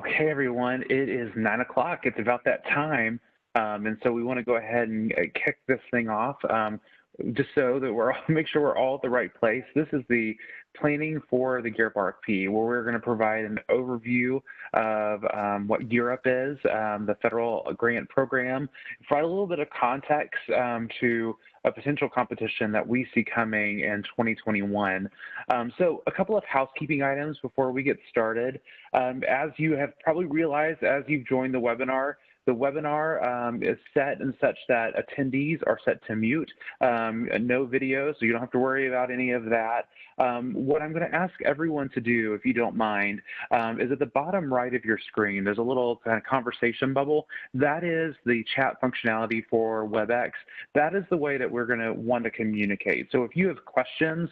Okay, everyone, it is 9 o'clock. It's about that time. And so we want to go ahead and kick this thing off just so that we're all, make sure we're all at the right place. This is the Planning for the Gear Up RFP, where we're going to provide an overview of what Gear Up is, the federal grant program, provide a little bit of context to a potential competition that we see coming in 2021. So a couple of housekeeping items before we get started. As you have probably realized as you've joined the webinar is set and such that attendees are set to mute, no video, so you don't have to worry about any of that. What I'm going to ask everyone to do, if you don't mind, is at the bottom right of your screen, there's a little kind of conversation bubble. That is the chat functionality for WebEx. That is the way that we're going to want to communicate. So if you have questions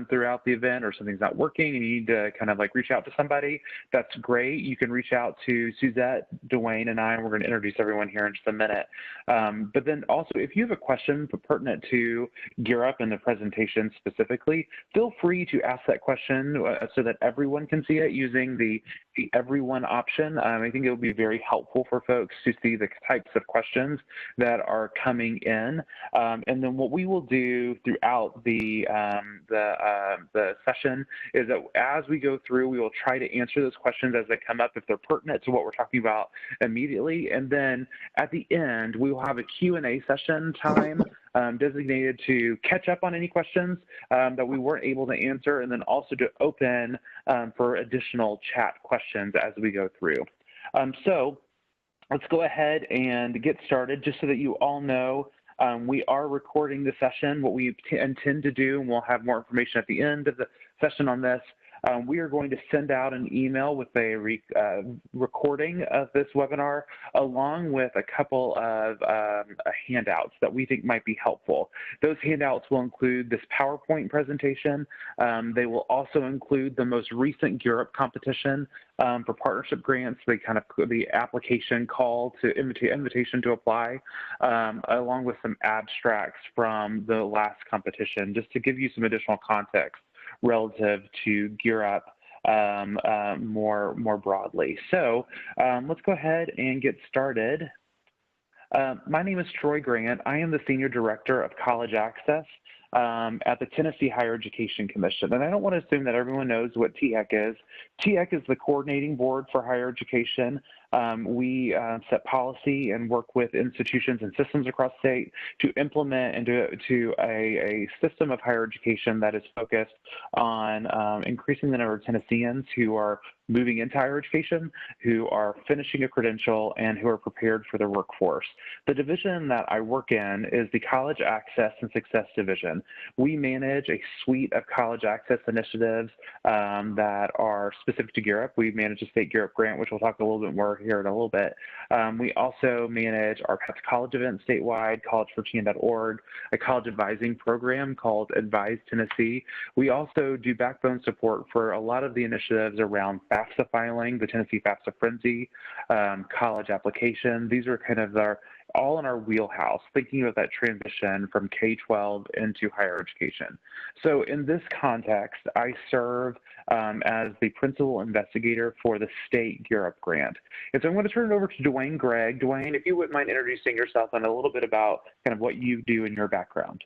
throughout the event or something's not working and you need to kind of like reach out to somebody, that's great. You can reach out to Suzette, Dwayne, and I, and we're going to introduce everyone here in just a minute. But then also, if you have a question pertinent to Gear Up and the presentation specifically, feel free to ask that question so that everyone can see it using the everyone option. I think it will be very helpful for folks to see the types of questions that are coming in. And then what we will do throughout the session is that as we go through, we will try to answer those questions as they come up if they're pertinent to what we're talking about immediately. And then at the end, we will have a Q&A session time designated to catch up on any questions that we weren't able to answer, and then also to open for additional chat questions as we go through. So let's go ahead and get started. Just so that you all know, we are recording the session. What we intend to do, and we'll have more information at the end of the session on this, we are going to send out an email with a recording of this webinar, along with a couple of handouts that we think might be helpful. Those handouts will include this PowerPoint presentation. They will also include the most recent Gear Up competition for partnership grants, the application call to invitation to apply, along with some abstracts from the last competition, just to give you some additional context relative to Gear Up more broadly. So let's go ahead and get started. My name is Troy Grant. I am the Senior Director of College Access at the Tennessee Higher Education Commission. And I don't want to assume that everyone knows what THEC is. THEC is the coordinating board for higher education. We set policy and work with institutions and systems across state to implement into a system of higher education that is focused on increasing the number of Tennesseans who are moving into higher education, who are finishing a credential, and who are prepared for the workforce. The division that I work in is the College Access and Success Division. We manage a suite of college access initiatives that are specific to Gear Up. We manage a state Gear Up grant, which we'll talk a little bit more here in a little bit. We also manage our Path to College event statewide, collegeforteen.org, a college advising program called Advise Tennessee. We also do backbone support for a lot of the initiatives around FAFSA filing, the Tennessee FAFSA Frenzy, college application. These are kind of all in our wheelhouse, thinking about that transition from K-12 into higher education. So in this context, I serve as the principal investigator for the state Gear Up grant. And so I'm going to turn it over to Dwayne Gregg. Dwayne, if you wouldn't mind introducing yourself and a little bit about kind of what you do in your background.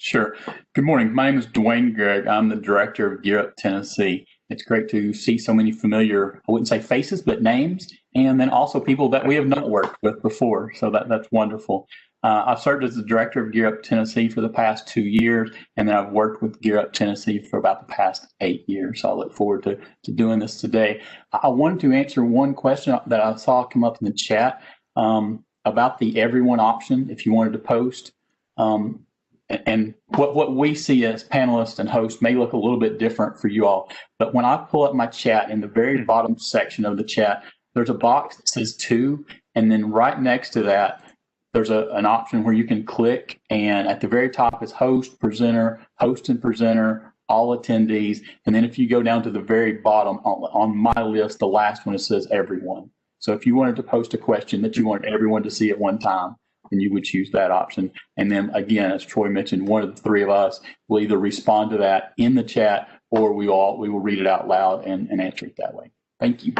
Sure. Good morning. My name is Dwayne Gregg. I'm the director of Gear Up Tennessee. It's great to see so many familiar, I wouldn't say faces, but names, and then also people that we have not worked with before. So that's wonderful. I've served as the director of Gear Up Tennessee for the past 2 years, and then I've worked with Gear Up Tennessee for about the past 8 years. So I look forward to doing this today. I wanted to answer one question that I saw come up in the chat about the everyone option, if you wanted to post. And what we see as panelists and hosts may look a little bit different for you all. But when I pull up my chat, in the very bottom section of the chat, there's a box that says to, and then right next to that, there's an option where you can click, and at the very top is host and presenter, all attendees. And then if you go down to the very bottom on my list, the last one, it says everyone. So if you wanted to post a question that you wanted everyone to see at one time, and you would choose that option. And then again, as Troy mentioned, one of the three of us will either respond to that in the chat, or we will read it out loud and answer it that way. Thank you.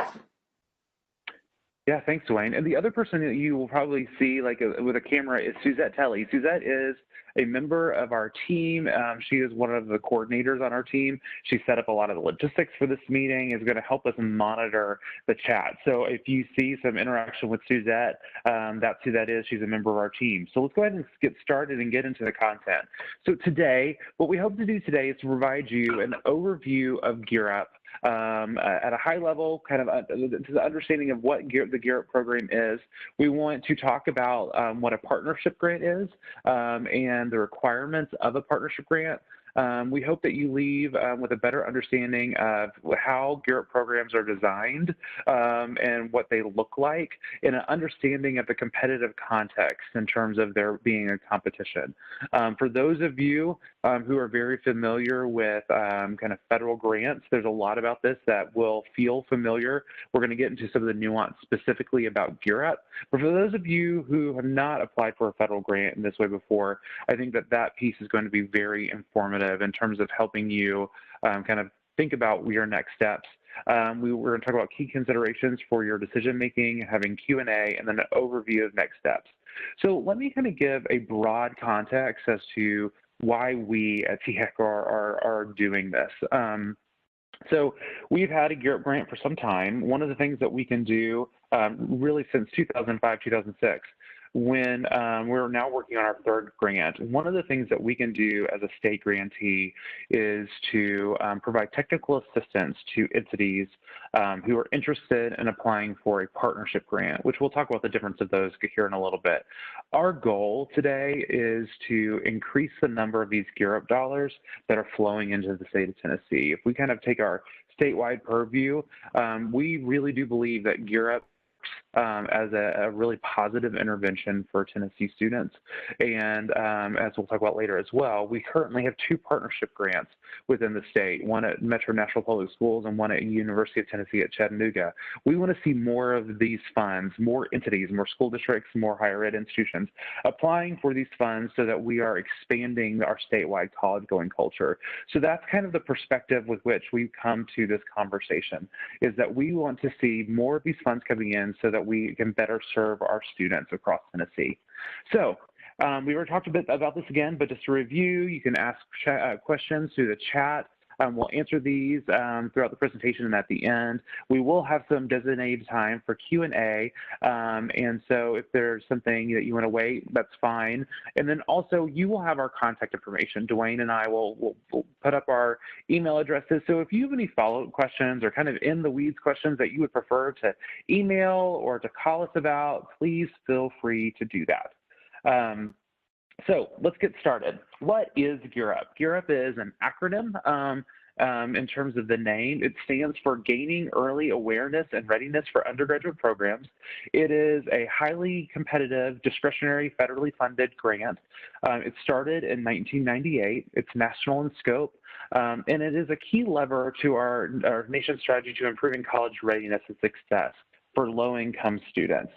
Yeah, thanks, Dwayne. And the other person that you will probably see with a camera is Suzette Telly. Suzette is a member of our team. She is one of the coordinators on our team. She set up a lot of the logistics for this meeting, is going to help us monitor the chat. So if you see some interaction with Suzette, that's who that is. She's a member of our team. So let's go ahead and get started and get into the content. So today, what we hope to do today is to provide you an overview of Gear Up. At a high level, kind of to the understanding of what the Gear Up program is. We want to talk about what a partnership grant is and the requirements of a partnership grant. We hope that you leave with a better understanding of how Gear Up programs are designed and what they look like, and an understanding of the competitive context in terms of there being a competition. For those of you who are very familiar with kind of federal grants, there's a lot about this that will feel familiar. We're going to get into some of the nuance specifically about Gear Up. But for those of you who have not applied for a federal grant in this way before, I think that piece is going to be very informative in terms of helping you kind of think about your next steps. We're going to talk about key considerations for your decision making, having Q&A, and then an overview of next steps. So let me kind of give a broad context as to why we at THEC are doing this. So we've had a Gear Up grant for some time. One of the things that we can do really since 2005, 2006, when we're now working on our third grant, one of the things that we can do as a state grantee is to provide technical assistance to entities who are interested in applying for a partnership grant, which we'll talk about the difference of those here in a little bit. Our goal today is to increase the number of these Gear Up dollars that are flowing into the state of Tennessee. If we kind of take our statewide purview, we really do believe that Gear Up as a really positive intervention for Tennessee students. And as we'll talk about later as well, we currently have 2 partnership grants within the state, one at Metro National Public Schools and one at University of Tennessee at Chattanooga. We want to see more of these funds, more entities, more school districts, more higher ed institutions applying for these funds so that we are expanding our statewide college-going culture. So that's kind of the perspective with which we've come to this conversation, is that we want to see more of these funds coming in so that we can better serve our students across Tennessee. So we already talked a bit about this again, but just to review, you can ask questions through the chat. We'll answer these throughout the presentation and at the end. We will have some designated time for Q&A, and so if there's something that you want to wait, that's fine. And then also, you will have our contact information. Dwayne and I will put up our email addresses. So if you have any follow-up questions or kind of in the weeds questions that you would prefer to email or to call us about, please feel free to do that. So let's get started. What is Gear Up? Gear Up is an acronym in terms of the name. It stands for Gaining Early Awareness and Readiness for Undergraduate Programs. It is a highly competitive, discretionary, federally funded grant. It started in 1998. It's national in scope, and it is a key lever to our nation's strategy to improving college readiness and success for low-income students.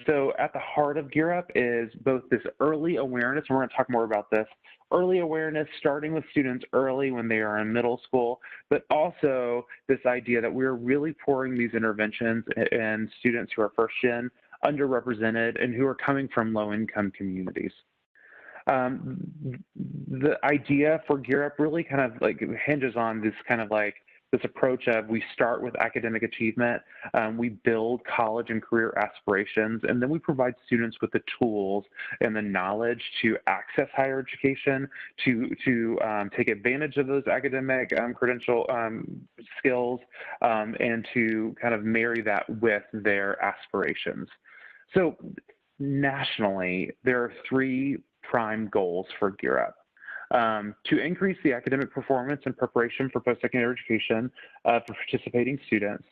So at the heart of Gear Up is both this early awareness, and we're going to talk more about this, early awareness starting with students early when they are in middle school, but also this idea that we're really pouring these interventions in students who are first-gen, underrepresented, and who are coming from low-income communities. The idea for Gear Up really kind of like hinges on this kind of like this approach of we start with academic achievement, we build college and career aspirations, and then we provide students with the tools and the knowledge to access higher education, to take advantage of those academic credential skills, and to kind of marry that with their aspirations. So nationally, there are 3 prime goals for Gear Up. To increase the academic performance and preparation for post-secondary education for participating students.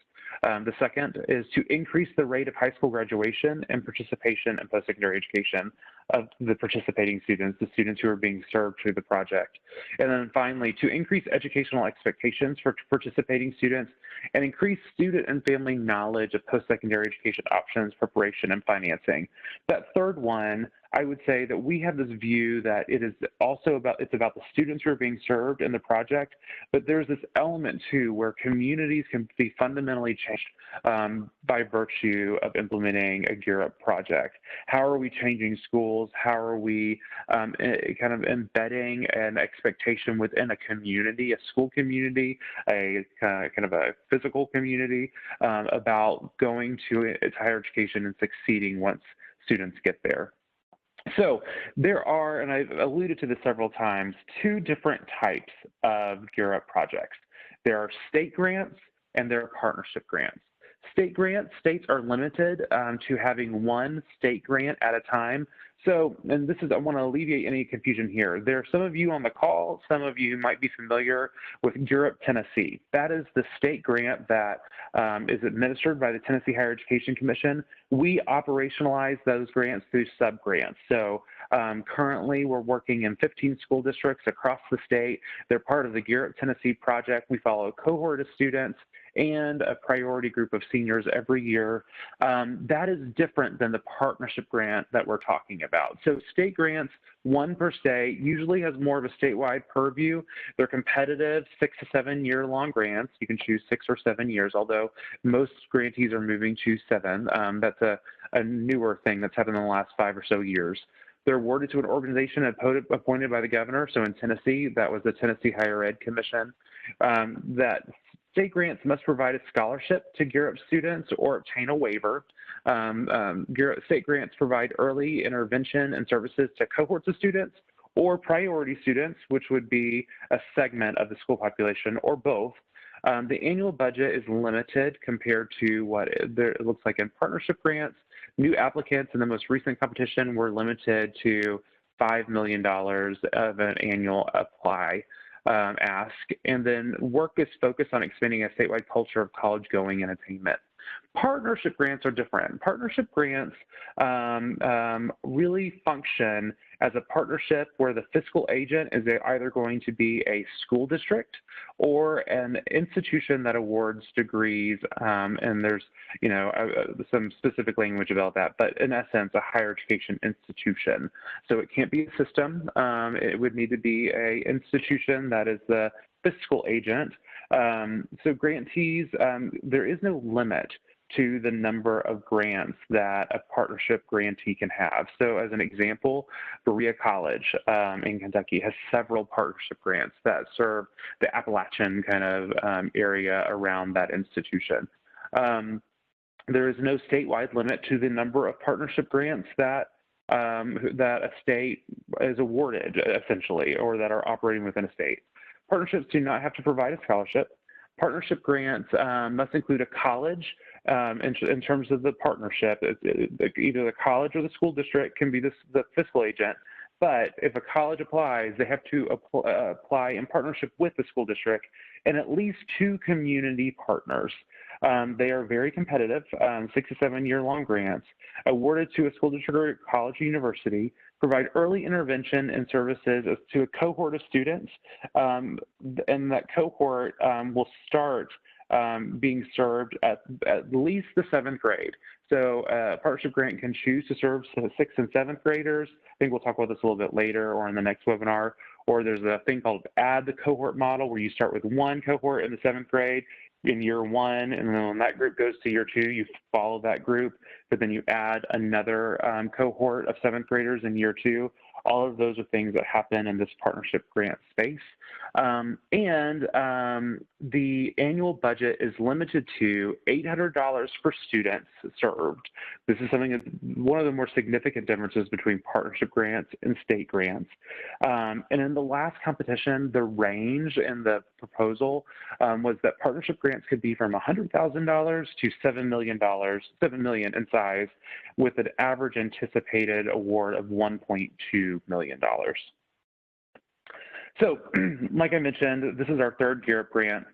The second is to increase the rate of high school graduation and participation in post-secondary education. of the participating students, the students who are being served through the project. And then finally, to increase educational expectations for participating students and increase student and family knowledge of post-secondary education options, preparation, and financing. That third one, I would say that we have this view that it is also it's about the students who are being served in the project, but there's this element too where communities can be fundamentally changed by virtue of implementing a Gear Up project. How are we changing schools? How are we kind of embedding an expectation within a community, a school community, a kind of a physical community about going to higher education and succeeding once students get there? So there are, and I've alluded to this several times, two different types of Gear Up projects. There are state grants and there are partnership grants. State grants, states are limited to having one state grant at a time. So, and this is, I want to alleviate any confusion here. There are some of you on the call, some of you might be familiar with Gear Up Tennessee. That is the state grant that is administered by the Tennessee Higher Education Commission. We operationalize those grants through sub-grants. So currently we're working in 15 school districts across the state. They're part of the Gear Up Tennessee project. We follow a cohort of students and a priority group of seniors every year. That is different than the partnership grant that we're talking about. So state grants, one per state, usually has more of a statewide purview. They're competitive 6 to 7 year long grants. You can choose 6 or 7 years, although most grantees are moving to 7. That's a newer thing that's happened in the last 5 or so years. They're awarded to an organization appointed by the governor. So in Tennessee, that was the Tennessee Higher Ed Commission. That state grants must provide a scholarship to Gear Up students or obtain a waiver. State grants provide early intervention and services to cohorts of students or priority students, which would be a segment of the school population, or both. The annual budget is limited compared to what it looks like in partnership grants. New applicants in the most recent competition were limited to $5 million of an annual apply ask. And then work is focused on expanding a statewide culture of college going and attainment. Partnership grants are different. Partnership grants really function as a partnership where the fiscal agent is either going to be a school district or an institution that awards degrees, and there's some specific language about that, but in essence, a higher education institution. So it can't be a system. It would need to be an institution that is the fiscal agent. So grantees, there is no limit to the number of grants that a partnership grantee can have. So as an example, Berea College in Kentucky has several partnership grants that serve the Appalachian kind of area around that institution. There is no statewide limit to the number of partnership grants that a state is awarded, essentially, or that are operating within a state. Partnerships do not have to provide a scholarship. Partnership grants must include a college in terms of the partnership. Either the college or the school district can be the fiscal agent, but if a college applies, they have to apply in partnership with the school district and at least 2 community partners. They are very competitive, 6 to 7 year long grants, awarded to a school district or college or university, provide early intervention and services to a cohort of students, and that cohort will start being served at least the 7th grade. So a partnership grant can choose to serve 6th and 7th graders. I think we'll talk about this a little bit later or in the next webinar. Or there's a thing called add the cohort model where you start with one cohort in the 7th grade in year 1, and then when that group goes to year 2, you follow that group, but then you add another cohort of 7th graders in year 2. All of those are things that happen in this partnership grant space. The annual budget is limited to $800 per student served. This is something that one of the more significant differences between partnership grants and state grants. And in the last competition, the range in the proposal was that partnership grants could be from $100,000 to $7 million in size, with an average anticipated award of $1.2 million. So, like I mentioned, this is our 3rd Gear Up grant.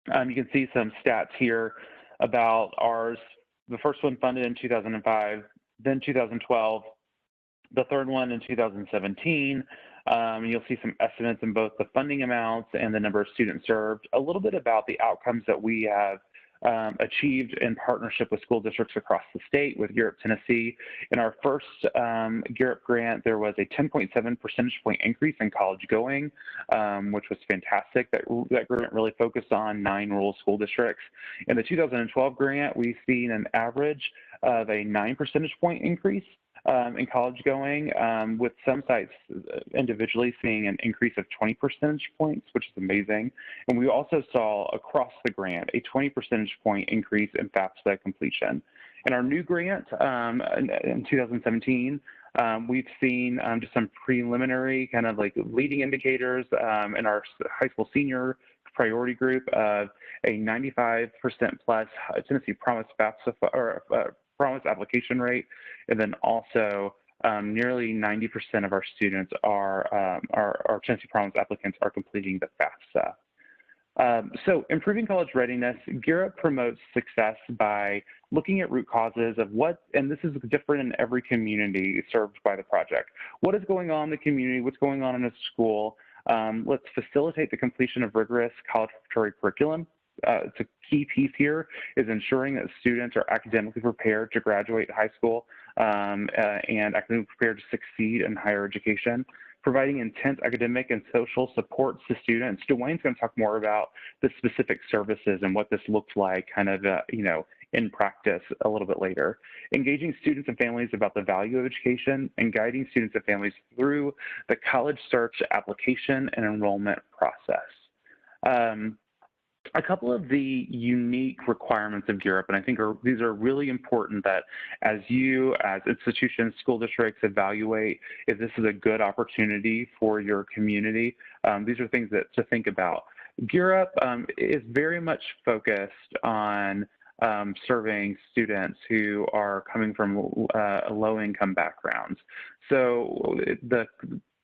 You can see some stats here about ours. The first one funded in 2005, then 2012, The third one in 2017, you'll see some estimates in both the funding amounts and the number of students served, a little bit about the outcomes that we have achieved in partnership with school districts across the state with Gear Up Tennessee. In our first Gear Up grant, there was a 10.7 percentage point increase in college going, which was fantastic. That grant really focused on 9 rural school districts. In the 2012 grant, we've seen an average of a 9 percentage point increase in college going, with some sites individually seeing an increase of 20 percentage points, which is amazing. And we also saw across the grant a 20 percentage point increase in FAFSA completion. In our new grant in 2017, we've seen just some preliminary kind of like leading indicators in our high school senior priority group of a 95% plus Tennessee Promise FAFSA or Promise application rate, and then also nearly 90% of our students our Tennessee Promise applicants are completing the FAFSA. So improving college readiness, Gear Up promotes success by looking at root causes of and this is different in every community served by the project. What is going on in the community? What's going on in a school? Let's facilitate the completion of rigorous college preparatory curriculum. It's a key piece here is ensuring that students are academically prepared to graduate high school and academically prepared to succeed in higher education. Providing intense academic and social supports to students. Dwayne's going to talk more about the specific services and what this looks like kind of, in practice a little bit later. Engaging students and families about the value of education and guiding students and families through the college search application and enrollment process. A couple of the unique requirements of Gear Up, and I think these are really important that as you, as institutions, school districts evaluate if this is a good opportunity for your community, these are things to think about. Gear Up is very much focused on serving students who are coming from low-income backgrounds. So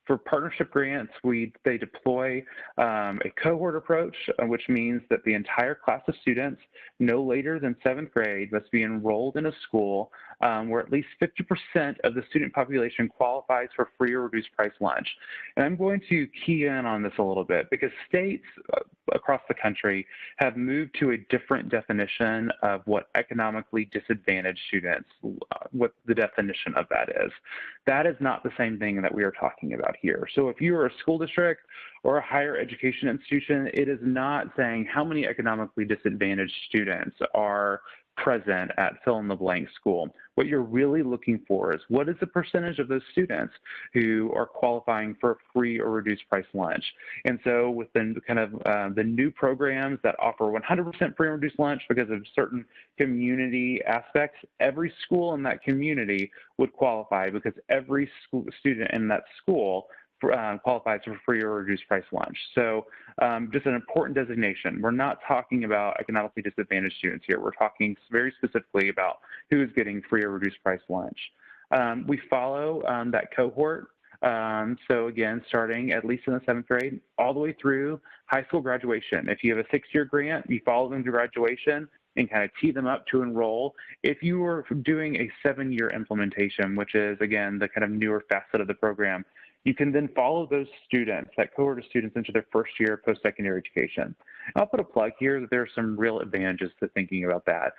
for partnership grants, they deploy a cohort approach, which means that the entire class of students, no later than 7th grade, must be enrolled in a school where at least 50% of the student population qualifies for free or reduced price lunch. And I'm going to key in on this a little bit because states across the country have moved to a different definition of what economically disadvantaged students, what the definition of that is. That is not the same thing that we are talking about here. So if you are a school district or a higher education institution, it is not saying how many economically disadvantaged students are present at fill-in-the-blank school. What you're really looking for is what is the percentage of those students who are qualifying for free or reduced price lunch. And so within kind of the new programs that offer 100% free or reduced lunch because of certain community aspects, every school in that community would qualify because every student in that school qualifies for free or reduced price lunch. So just an important designation. We're not talking about economically disadvantaged students here. We're talking very specifically about who is getting free or reduced price lunch. We follow that cohort. So again, starting at least in the 7th grade, all the way through high school graduation. If you have a 6-year grant, you follow them to graduation and kind of tee them up to enroll. If you were doing a 7-year implementation, which is, again, the kind of newer facet of the program, you can then follow those students, that cohort of students, into their first year of post-secondary education. I'll put a plug here that there are some real advantages to thinking about that.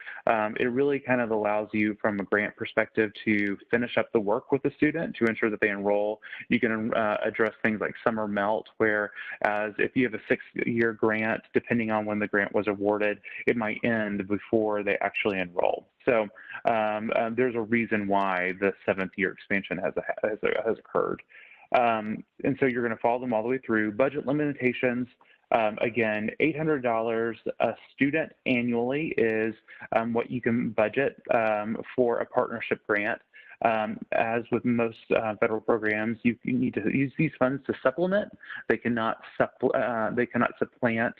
It really kind of allows you from a grant perspective to finish up the work with the student to ensure that they enroll. You can address things like summer melt, whereas if you have a 6-year grant, depending on when the grant was awarded, it might end before they actually enroll. So there's a reason why the 7th year expansion has occurred. And so you're going to follow them all the way through. Budget limitations, again, $800 a student annually is what you can budget for a partnership grant. As with most federal programs, you need to use these funds to supplement. They cannot supplant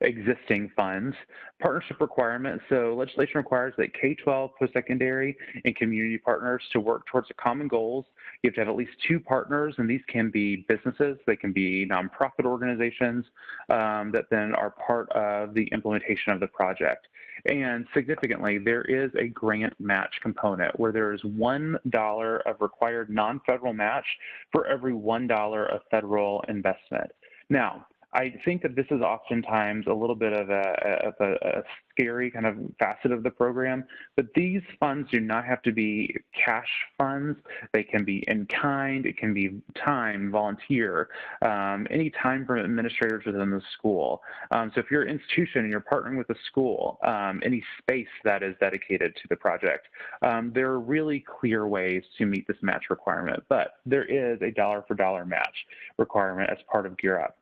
existing funds. Partnership requirements. So legislation requires that K-12, post-secondary, and community partners to work towards the common goals. You have to have at least 2 partners, and these can be businesses, they can be nonprofit organizations that then are part of the implementation of the project. And significantly, there is a grant match component where there is $1 of required non-federal match for every $1 of federal investment. Now, I think that this is oftentimes a little bit of a scary kind of facet of the program, but these funds do not have to be cash funds. They can be in kind, it can be time, volunteer, any time from administrators within the school. So if you're an institution and you're partnering with a school, any space that is dedicated to the project, there are really clear ways to meet this match requirement, but there is a dollar-for-dollar match requirement as part of Gear Up.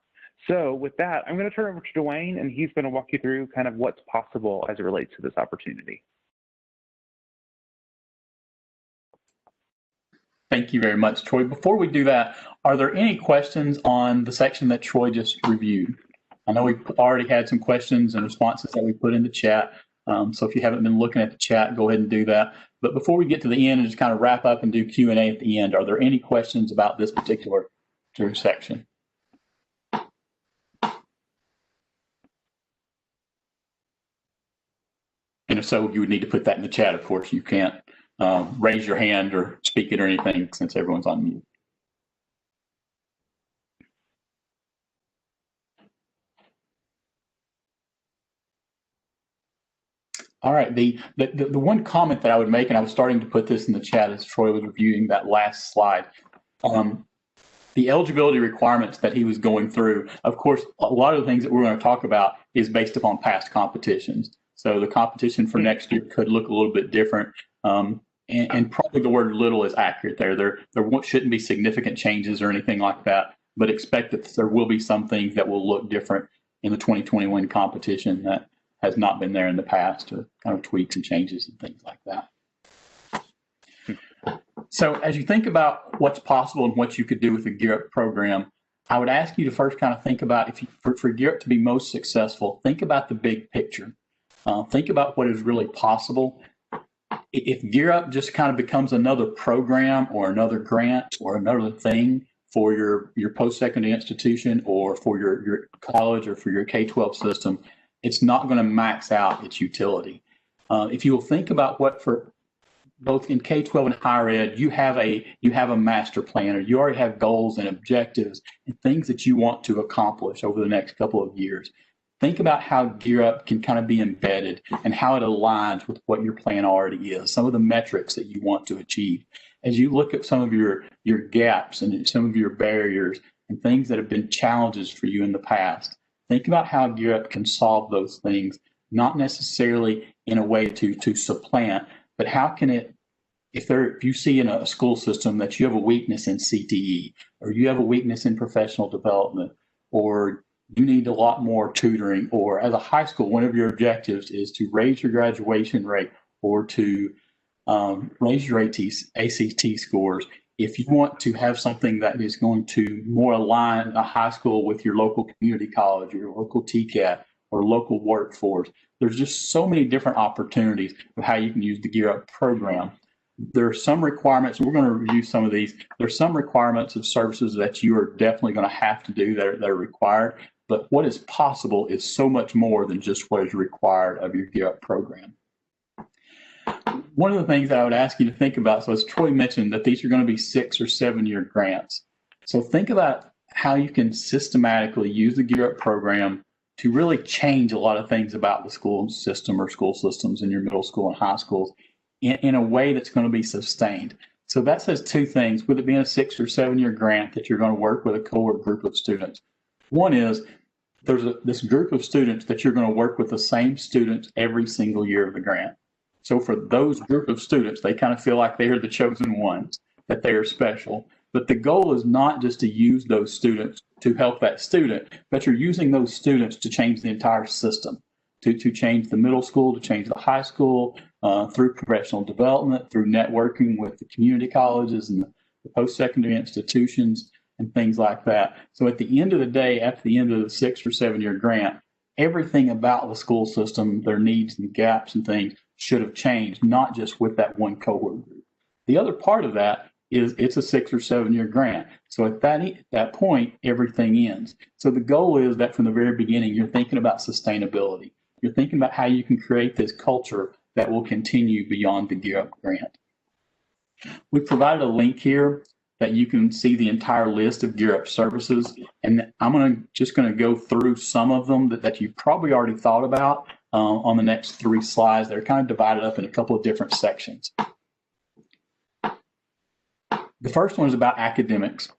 So with that, I'm going to turn it over to Dwayne, and he's going to walk you through kind of what's possible as it relates to this opportunity. Thank you very much, Troy. Before we do that, are there any questions on the section that Troy just reviewed? I know we've already had some questions and responses that we put in the chat. So if you haven't been looking at the chat, go ahead and do that. But before we get to the end and just kind of wrap up and do Q&A at the end, are there any questions about this particular section? And if so, you would need to put that in the chat. Of course, you can't raise your hand or speak it or anything since everyone's on mute. All right, the one comment that I would make, and I was starting to put this in the chat as Troy was reviewing that last slide, the eligibility requirements that he was going through, of course, a lot of the things that we're going to talk about is based upon past competitions. So the competition for next year could look a little bit different, and probably the word little is accurate there. There shouldn't be significant changes or anything like that, but expect that there will be some things that will look different in the 2021 competition that has not been there in the past, to kind of tweaks and changes and things like that. So as you think about what's possible and what you could do with the Gear Up program, I would ask you to first kind of think about, for Gear Up to be most successful, think about the big picture. Think about what is really possible. If Gear Up just kind of becomes another program or another grant or another thing for your post-secondary institution or for your college or for your K-12 system, it's not going to max out its utility. If you will think about what, for both in K-12 and higher ed, you have a master plan, or you already have goals and objectives and things that you want to accomplish over the next couple of years. Think about how Gear Up can kind of be embedded and how it aligns with what your plan already is, some of the metrics that you want to achieve. As you look at some of your gaps and some of your barriers and things that have been challenges for you in the past, think about how Gear Up can solve those things, not necessarily in a way to supplant, but how can it, if you see in a school system that you have a weakness in CTE, or you have a weakness in professional development, or you need a lot more tutoring, or as a high school, one of your objectives is to raise your graduation rate or to raise your ACT scores. If you want to have something that is going to more align a high school with your local community college, or your local TCAT, or local workforce, there's just so many different opportunities of how you can use the Gear Up program. There are some requirements, we're going to review some of these. There's some requirements of services that you are definitely going to have to do that are required. But what is possible is so much more than just what is required of your Gear Up program. One of the things that I would ask you to think about, so as Troy mentioned, that these are going to be 6 or 7 year grants. So think about how you can systematically use the Gear Up program to really change a lot of things about the school system or school systems in your middle school and high schools in a way that's going to be sustained. So that says 2 things, with it being a 6 or 7 year grant that you're going to work with a cohort group of students. One is, there's this group of students that you're going to work with the same students every single year of the grant. So for those group of students, they kind of feel like they are the chosen ones, that they are special. But the goal is not just to use those students to help that student, but you're using those students to change the entire system, to change the middle school, to change the high school, through professional development, through networking with the community colleges and the post-secondary institutions, and things like that. So at the end of the day, after the end of the 6 or 7 year grant, everything about the school system, their needs and gaps and things should have changed, not just with that one cohort group. The other part of that is it's a 6 or 7 year grant. So at that point, everything ends. So the goal is that from the very beginning, you're thinking about sustainability. You're thinking about how you can create this culture that will continue beyond the Gear Up grant. We've provided a link here that you can see the entire list of Gear Up services. And I'm just going to go through some of them that you probably already thought about on the next 3 slides. They're kind of divided up in a couple of different sections. The first one is about academics.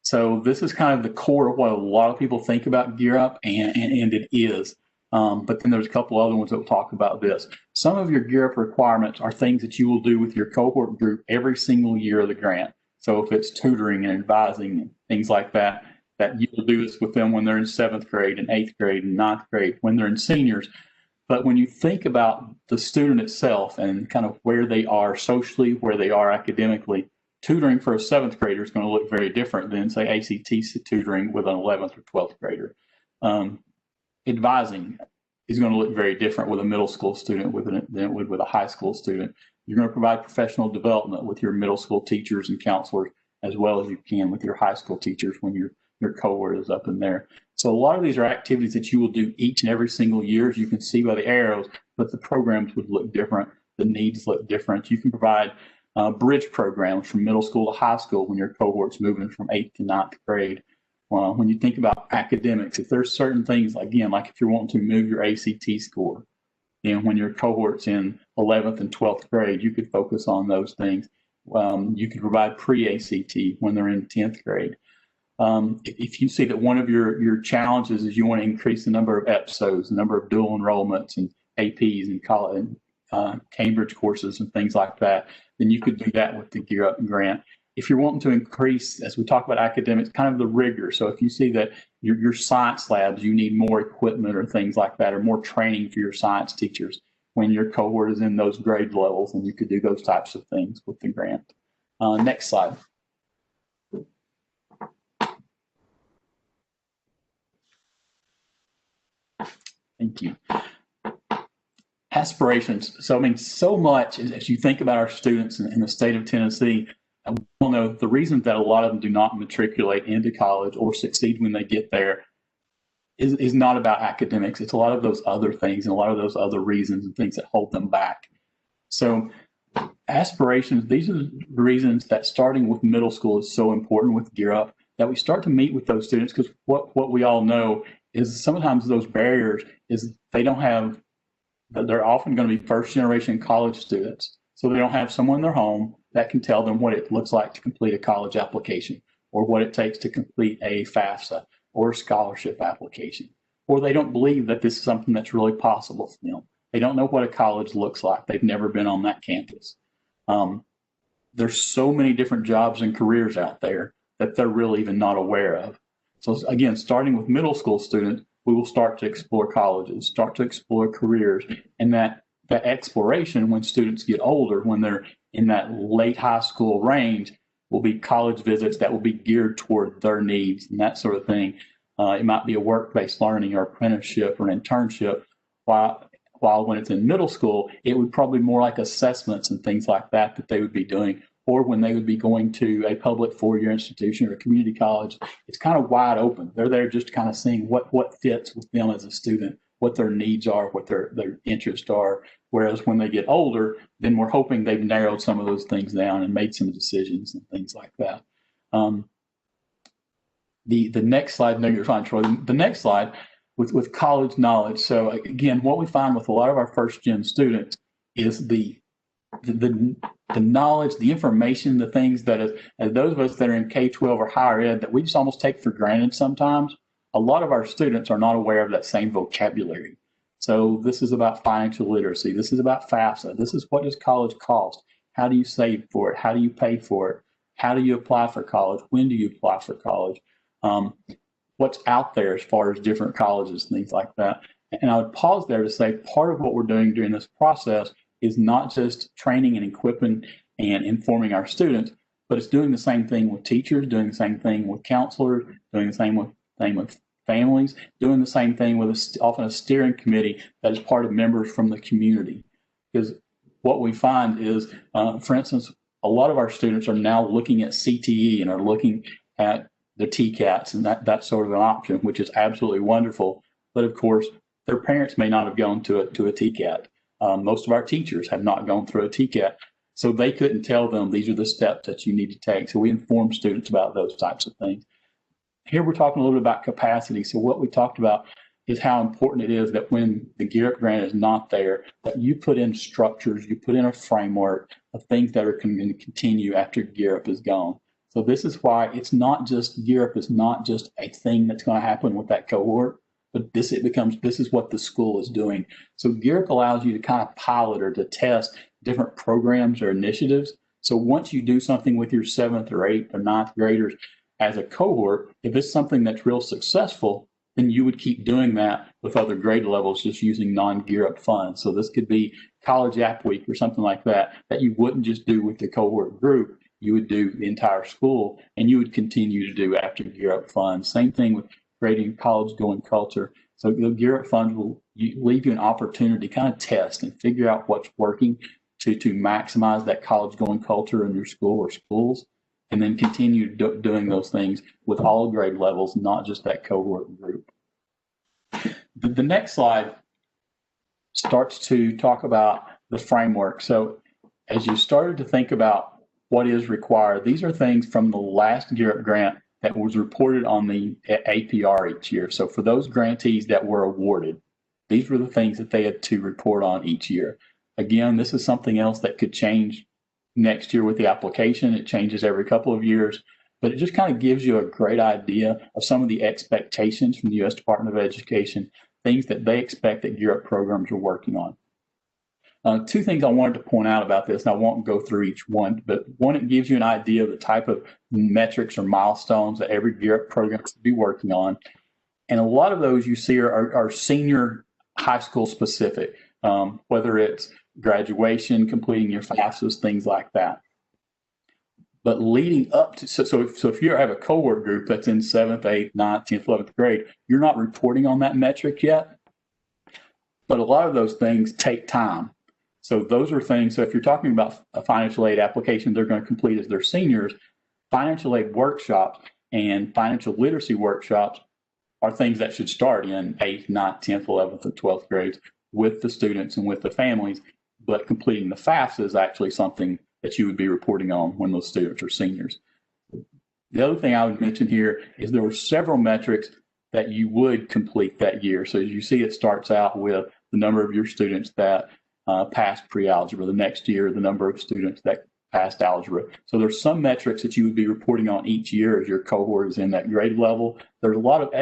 So this is kind of the core of what a lot of people think about Gear Up, and it is. But then there's a couple other ones that will talk about this. Some of your Gear Up requirements are things that you will do with your cohort group every single year of the grant. So if it's tutoring and advising and things like that, that you will do this with them when they're in 7th grade and 8th grade and 9th grade, when they're in seniors. But when you think about the student itself and kind of where they are socially, where they are academically, tutoring for a 7th grader is going to look very different than, say, ACT tutoring with an 11th or 12th grader. Advising is going to look very different with a middle school student than it would with a high school student. You're going to provide professional development with your middle school teachers and counselors as well as you can with your high school teachers when your cohort is up in there. So a lot of these are activities that you will do each and every single year, as you can see by the arrows, but the programs would look different. The needs look different. You can provide bridge programs from middle school to high school when your cohort's moving from 8th to 9th grade. When you think about academics, if there's certain things, again, like if you're wanting to move your ACT score, and when your cohort's in 11th and 12th grade, you could focus on those things. You could provide pre-ACT when they're in 10th grade. If you see that one of your challenges is you want to increase the number of EPSOs, the number of dual enrollments and APs and college, Cambridge courses and things like that, then you could do that with the Gear Up grant. If you're wanting to increase, as we talk about academics, kind of the rigor. So if you see that your science labs, you need more equipment or things like that, or more training for your science teachers when your cohort is in those grade levels, and you could do those types of things with the grant. Next slide. Thank you. Aspirations. So, I mean, so much as you think about our students in the state of Tennessee, we all know the reasons that a lot of them do not matriculate into college or succeed when they get there is not about academics. It's a lot of those other things and a lot of those other reasons and things that hold them back. So aspirations, these are the reasons that starting with middle school is so important with Gear Up, that we start to meet with those students, because what we all know is sometimes those barriers is they're often going to be first generation college students. So they don't have someone in their home that can tell them what it looks like to complete a college application, or what it takes to complete a FAFSA or a scholarship application. Or they don't believe that this is something that's really possible for them. They don't know what a college looks like. They've never been on that campus. There's so many different jobs and careers out there that they're really even not aware of. So again, starting with middle school students, we will start to explore colleges, start to explore careers, and that exploration when students get older, when they're in that late high school range, will be college visits that will be geared toward their needs and that sort of thing. It might be a work-based learning or apprenticeship or an internship, while when it's in middle school, it would probably be more like assessments and things like that they would be doing, or when they would be going to a public four-year institution or a community college. It's kind of wide open. They're there just kind of seeing what fits with them as a student, what their needs are, what their interests are. Whereas when they get older, then we're hoping they've narrowed some of those things down and made some decisions and things like that. The next slide, no, you're fine, Troy. The next slide with college knowledge. So again, what we find with a lot of our first gen students is the knowledge, the information, the things that as those of us that are in K-12 or higher ed that we just almost take for granted sometimes, a lot of our students are not aware of that same vocabulary. So this is about financial literacy. This is about FAFSA. This is what does college cost? How do you save for it? How do you pay for it? How do you apply for college? When do you apply for college? What's out there as far as different colleges and things like that. And I would pause there to say part of what we're doing during this process is not just training and equipping and informing our students, but it's doing the same thing with teachers, doing the same thing with counselors, doing the same thing with families, doing the same thing with often a steering committee that is part of members from the community. Because what we find is, for instance, a lot of our students are now looking at CTE and are looking at the TCATs, and that's sort of an option, which is absolutely wonderful. But of course, their parents may not have gone to a TCAT. Most of our teachers have not gone through a TCAT, so they couldn't tell them these are the steps that you need to take. So we inform students about those types of things. Here we're talking a little bit about capacity. So what we talked about is how important it is that when the Gear Up grant is not there, that you put in structures, you put in a framework of things that are going to continue after Gear Up is gone. So this is why it's not just Gear Up is not just a thing that's going to happen with that cohort, but this is what the school is doing. So Gear Up allows you to kind of pilot or to test different programs or initiatives. So once you do something with your 7th or 8th or 9th graders as a cohort, if it's something that's real successful, then you would keep doing that with other grade levels just using non-Gear Up funds. So this could be College App Week or something like that, that you wouldn't just do with the cohort group, you would do the entire school, and you would continue to do after Gear Up funds. Same thing with creating college-going culture. So the Gear Up funds will leave you an opportunity to kind of test and figure out what's working to maximize that college-going culture in your school or schools, and then continue doing those things with all grade levels, not just that cohort group. The next slide starts to talk about the framework. So as you started to think about what is required, these are things from the last Gear Up grant that was reported on the APR each year. So for those grantees that were awarded, these were the things that they had to report on each year. Again, this is something else that could change next year with the application. It changes every couple of years, but it just kind of gives you a great idea of some of the expectations from the U.S. Department of Education, things that they expect that Gear Up programs are working on. Two things I wanted to point out about this, and I won't go through each one, but one, it gives you an idea of the type of metrics or milestones that every Gear Up program should be working on. And a lot of those you see are senior high school specific, whether it's graduation, completing your FAFSAs, things like that. But leading up to, so if you have a cohort group that's in 7th, 8th, 9th, 10th, 11th grade, you're not reporting on that metric yet. But a lot of those things take time. So those are things, so if you're talking about a financial aid application they're going to complete as their seniors, financial aid workshops and financial literacy workshops are things that should start in 8th, 9th, 10th, 11th, and 12th grades with the students and with the families. But completing the FAFSA is actually something that you would be reporting on when those students are seniors. The other thing I would mention here is there were several metrics that you would complete that year. So as you see, it starts out with the number of your students that passed pre-algebra, the next year, the number of students that passed algebra. So there's some metrics that you would be reporting on each year as your cohort is in that grade level. There's a lot of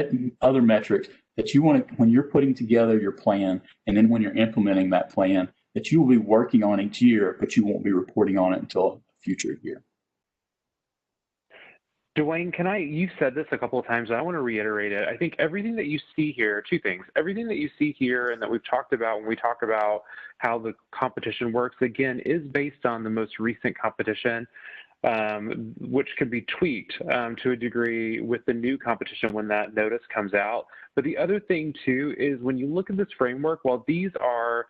other metrics that you want to, when you're putting together your plan, and then when you're implementing that plan, that you will be working on each year, but you won't be reporting on it until a future year. Dwayne, you've said this a couple of times, and I want to reiterate it. I think everything that you see here, two things, everything that you see here and that we've talked about when we talk about how the competition works, again, is based on the most recent competition, which can be tweaked to a degree with the new competition when that notice comes out. But the other thing, too, is when you look at this framework, while these are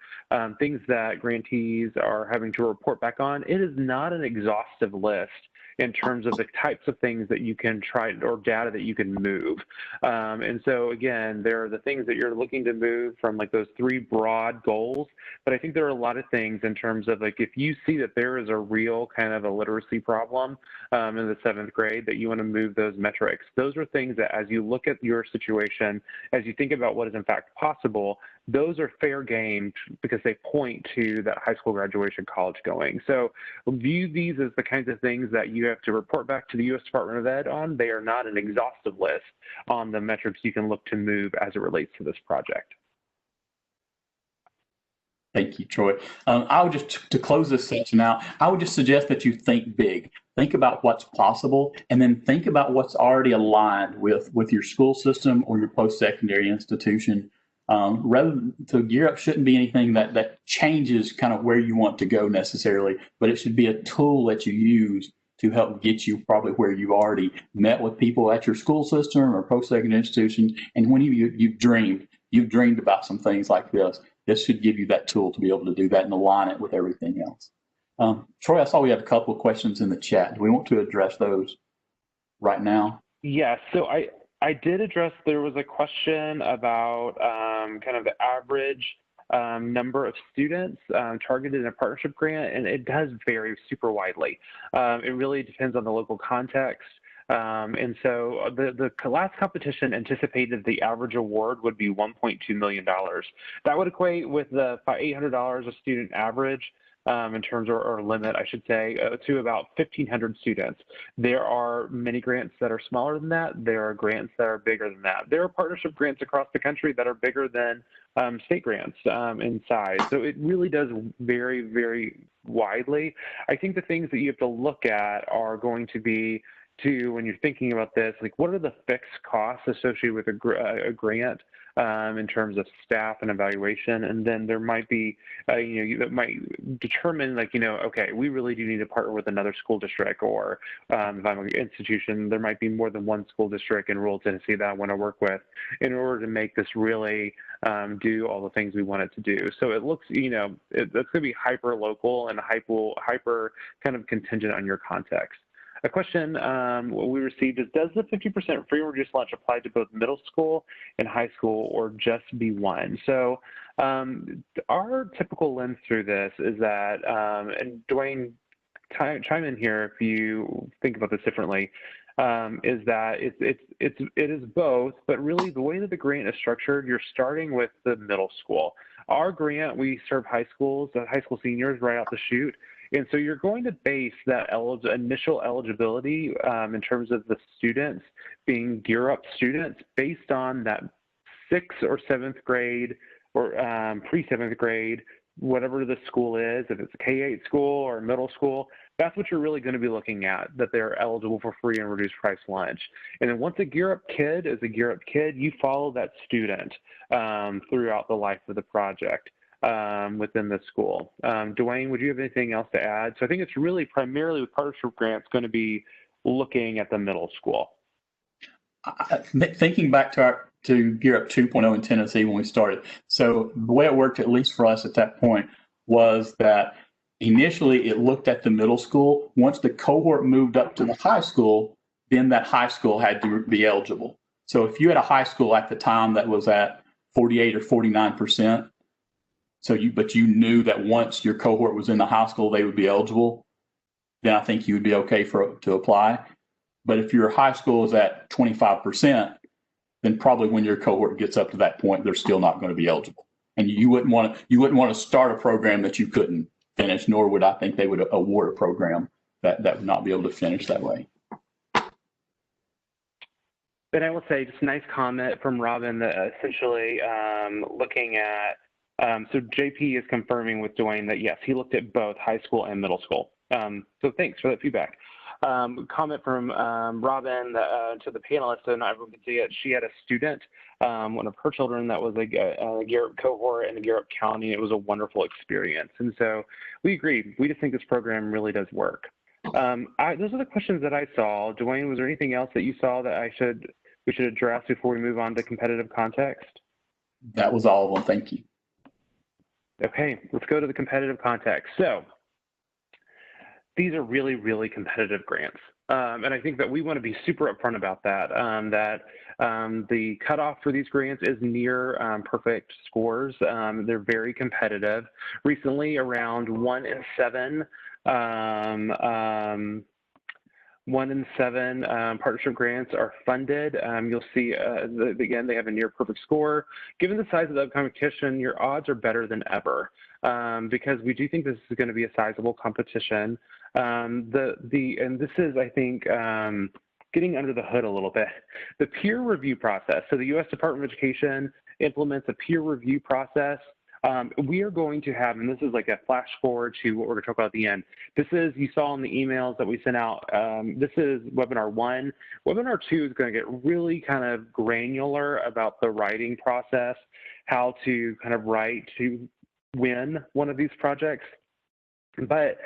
things that grantees are having to report back on, it is not an exhaustive list in terms of the types of things that you can try or data that you can move. And so again, there are the things that you're looking to move from like those 3 broad goals, but I think there are a lot of things in terms of like if you see that there is a real kind of a literacy problem in the 7th grade that you want to move those metrics. Those are things that as you look at your situation, as you think about what is in fact possible, those are fair game because they point to that high school graduation, college going. So view these as the kinds of things that you have to report back to the U.S. Department of Ed on. They are not an exhaustive list on the metrics you can look to move as it relates to this project. Thank you, Troy. I would just, to close this section out, I would just suggest that you think big. Think about what's possible, and then think about what's already aligned with your school system or your post-secondary institution. So Gear Up shouldn't be anything that changes kind of where you want to go necessarily, but it should be a tool that you use to help get you probably where you already met with people at your school system or post-secondary institution. And when you've dreamed about some things like this should give you that tool to be able to do that and align it with everything else. Troy, I saw we had a couple of questions in the chat. Do we want to address those right now? Yes. So I did address, there was a question about kind of the average number of students targeted in a partnership grant, and it does vary super widely. It really depends on the local context. And so the last competition anticipated the average award would be $1.2 million. That would equate with the $800 a student average in terms of, or limit, I should say, to about 1,500 students. There are many grants that are smaller than that. There are grants that are bigger than that. There are partnership grants across the country that are bigger than state grants in size. So it really does vary very widely. I think the things that you have to look at are going to be when you're thinking about this, like what are the fixed costs associated with a grant in terms of staff and evaluation, and then there might be, that might determine like, okay, we really do need to partner with another school district, or if I'm an institution, there might be more than one school district in rural Tennessee that I want to work with in order to make this really do all the things we want it to do. So it looks, that's going to be hyper local and hyper kind of contingent on your context. A question we received is, does the 50% free and reduced lunch apply to both middle school and high school, or just B1? So our typical lens through this is that, and Dwayne, chime in here if you think about this differently, is that it is both, but really the way that the grant is structured, you're starting with the middle school. Our grant, we serve high school seniors right out the chute. And so you're going to base that initial eligibility in terms of the students being Gear Up students based on that 6th or 7th grade or pre-7th grade, whatever the school is, if it's a K-8 school or middle school, that's what you're really going to be looking at, that they're eligible for free and reduced price lunch. And then once a Gear Up kid is a Gear Up kid, you follow that student throughout the life of the project within the school. Dwayne, would you have anything else to add? So I think it's really primarily with partnership grants going to be looking at the middle school. Thinking back to Gear Up 2.0 in Tennessee when we started. So the way it worked, at least for us at that point, was that initially it looked at the middle school. Once the cohort moved up to the high school, then that high school had to be eligible. So if you had a high school at the time that was at 48 or 49%, but you knew that once your cohort was in the high school, they would be eligible, then I think you would be okay to apply. But if your high school is at 25%, then probably when your cohort gets up to that point, they're still not going to be eligible. And you wouldn't want to start a program that you couldn't finish, nor would I think they would award a program that would not be able to finish that way. And I will say, just a nice comment from Robin that essentially looking at, so JP is confirming with Dwayne that yes, he looked at both high school and middle school. So thanks for that feedback. Comment from Robin to the panelists, so not everyone can see it. She had a student, one of her children, that was a Gear Up cohort in the Gear Up County. It was a wonderful experience. And so we agree. We just think this program really does work. Those are the questions that I saw. Dwayne, was there anything else that you saw that we should address before we move on to competitive context? That was all of them. Thank you. Okay, let's go to the competitive context. So these are really, really competitive grants. And I think that we want to be super upfront about that, the cutoff for these grants is near perfect scores. They're very competitive. Recently, around 1 in 7 partnership grants are funded. You'll see, again, they have a near perfect score. Given the size of the competition, your odds are better than ever because we do think this is going to be a sizable competition. And this is, I think, getting under the hood a little bit. The peer review process. So the U.S. Department of Education implements a peer review process. We are going to have, and this is like a flash forward to what we're going to talk about at the end. This is, you saw in the emails that we sent out, this is webinar 1. Webinar 2 is going to get really kind of granular about the writing process, how to kind of write to win one of these projects. But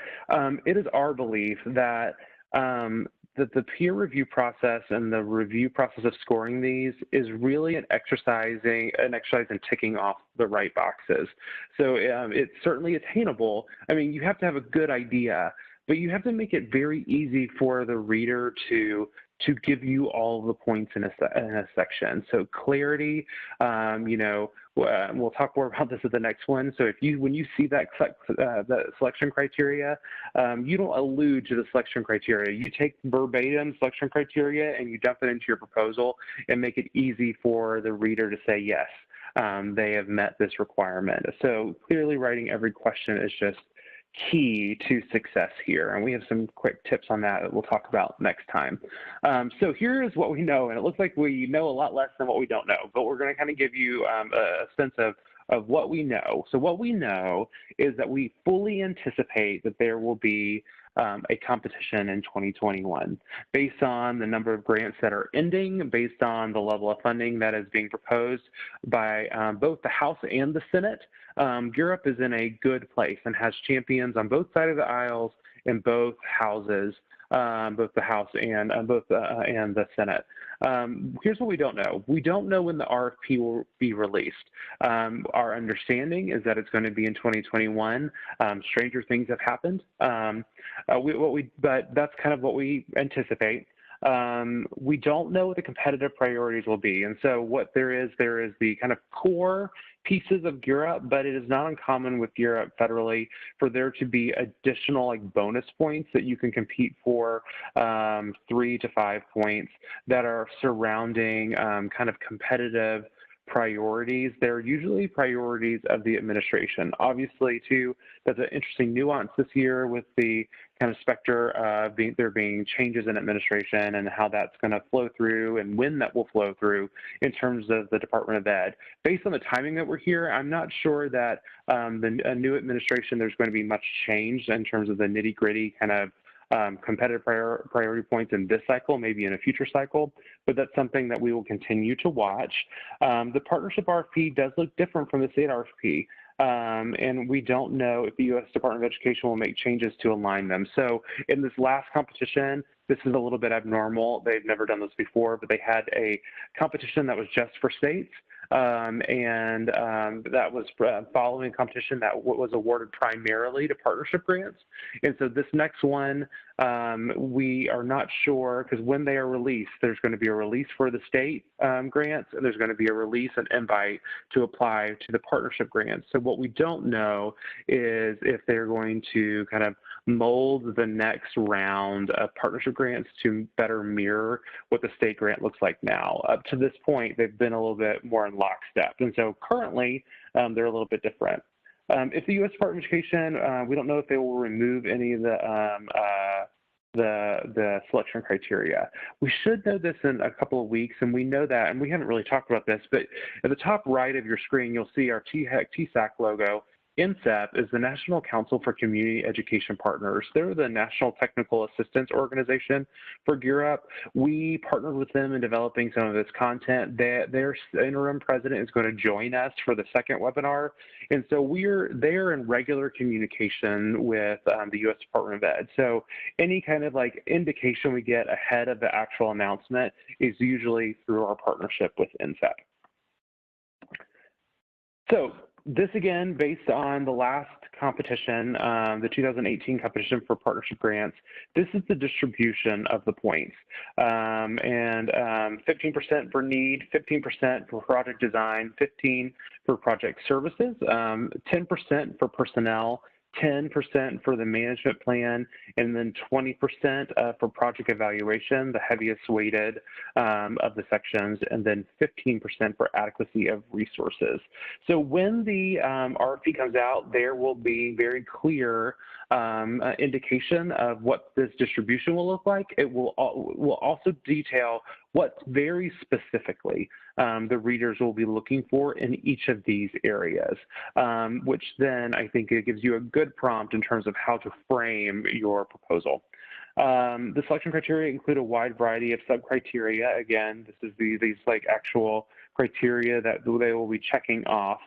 it is our belief that that the peer review process and the review process of scoring these is really an exercise in ticking off the right boxes. So it's certainly attainable. I mean, you have to have a good idea, but you have to make it very easy for the reader to give you all the points in a section. So clarity, we'll talk more about this at the next one. So when you see that selection criteria, you don't allude to the selection criteria. You take verbatim selection criteria and you dump it into your proposal and make it easy for the reader to say yes. They have met this requirement. So clearly writing every question is just key to success here, and we have some quick tips on that we'll talk about next time. So here is what we know, and it looks like we know a lot less than what we don't know, but we're going to kind of give you a sense of what we know. So what we know is that we fully anticipate that there will be a competition in 2021 based on the number of grants that are ending, based on the level of funding that is being proposed by both the House and the Senate. Europe is in a good place and has champions on both sides of the aisles in both houses, both the House and the Senate. Here's what we don't know. We don't know when the RFP will be released. Our understanding is that it's going to be in 2021. Stranger things have happened, but that's kind of what we anticipate. We don't know what the competitive priorities will be. And so what there is the kind of core pieces of Europe, but it is not uncommon with Europe federally for there to be additional like bonus points that you can compete for, 3 to 5 points that are surrounding kind of competitive priorities. They're usually priorities of the administration. Obviously, too, that's an interesting nuance this year with the kind of specter of there being changes in administration and how that's going to flow through and when that will flow through in terms of the Department of Ed. Based on the timing that we're here, I'm not sure that a new administration, there's going to be much change in terms of the nitty-gritty kind of competitive priority points in this cycle, maybe in a future cycle, but that's something that we will continue to watch. The partnership RFP does look different from the state RFP, and we don't know if the U.S. Department of Education will make changes to align them. So in this last competition, this is a little bit abnormal. They've never done this before, but they had a competition that was just for states. That was following a competition that was awarded primarily to partnership grants. And so this next one, we are not sure, because when they are released, there's going to be a release for the state grants, and there's going to be a release, an invite to apply to the partnership grants. So what we don't know is if they're going to kind of mold the next round of partnership grants to better mirror what the state grant looks like now. Up to this point, they've been a little bit more in lockstep. And so currently, they're a little bit different. If the U.S. Department of Education, we don't know if they will remove any of the selection criteria. We should know this in a couple of weeks, and we know that, and we haven't really talked about this, but at the top right of your screen, you'll see our TSAC logo. NCEP is the National Council for Community Education Partners. They're the National Technical Assistance Organization for Europe. We partnered with them in developing some of this content. Their interim president is going to join us for the second webinar. And so they're in regular communication with the U.S. Department of Ed. So any kind of like indication we get ahead of the actual announcement is usually through our partnership with NCEP. So this again, based on the last competition, the 2018 competition for partnership grants, this is the distribution of the points. 15% for need, 15% for project design, 15% for project services, 10% for personnel, 10% for the management plan, and then 20% for project evaluation, the heaviest weighted of the sections, and then 15% for adequacy of resources. So when the RFP comes out, there will be very clear indication of what this distribution will look like. It will also detail what very specifically the readers will be looking for in each of these areas, which then I think it gives you a good prompt in terms of how to frame your proposal. The selection criteria include a wide variety of sub-criteria. Again, this is these like actual criteria that they will be checking off.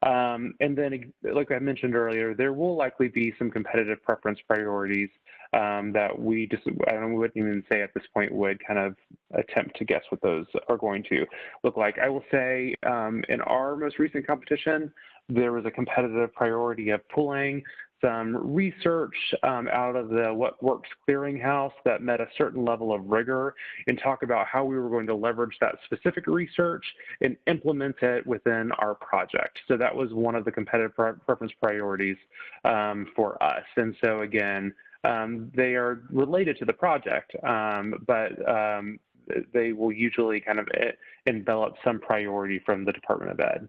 And then, like I mentioned earlier, there will likely be some competitive preference priorities that we wouldn't even say at this point would kind of attempt to guess what those are going to look like. I will say in our most recent competition, there was a competitive priority of pulling some research out of the What Works clearinghouse that met a certain level of rigor and talk about how we were going to leverage that specific research and implement it within our project. So that was one of the competitive preference priorities for us. And so again, they are related to the project, but they will usually kind of envelop some priority from the Department of Ed.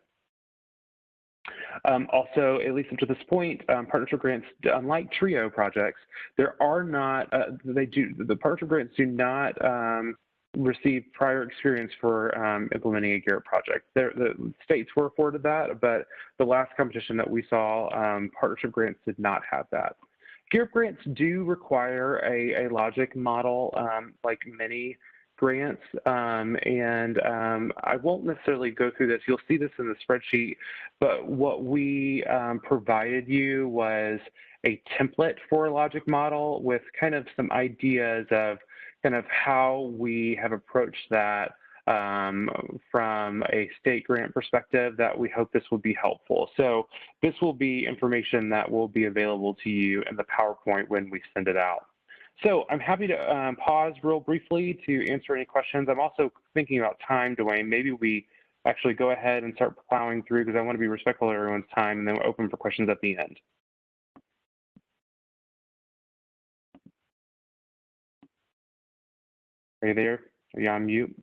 Also, at least up to this point, partnership grants, unlike TRIO projects, there are not, the partnership grants do not receive prior experience for implementing a Garrett project. The states were afforded that, but the last competition that we saw, partnership grants did not have that. Garrett grants do require a logic model, like many grants, and I won't necessarily go through this. You'll see this in the spreadsheet, but what we provided you was a template for a logic model with kind of some ideas of kind of how we have approached that from a state grant perspective that we hope this will be helpful. So this will be information that will be available to you in the PowerPoint when we send it out. So I'm happy to pause real briefly to answer any questions. I'm also thinking about time, Dwayne. Maybe we actually go ahead and start plowing through because I want to be respectful of everyone's time, and then we'll open for questions at the end. Are you there? Are you on mute?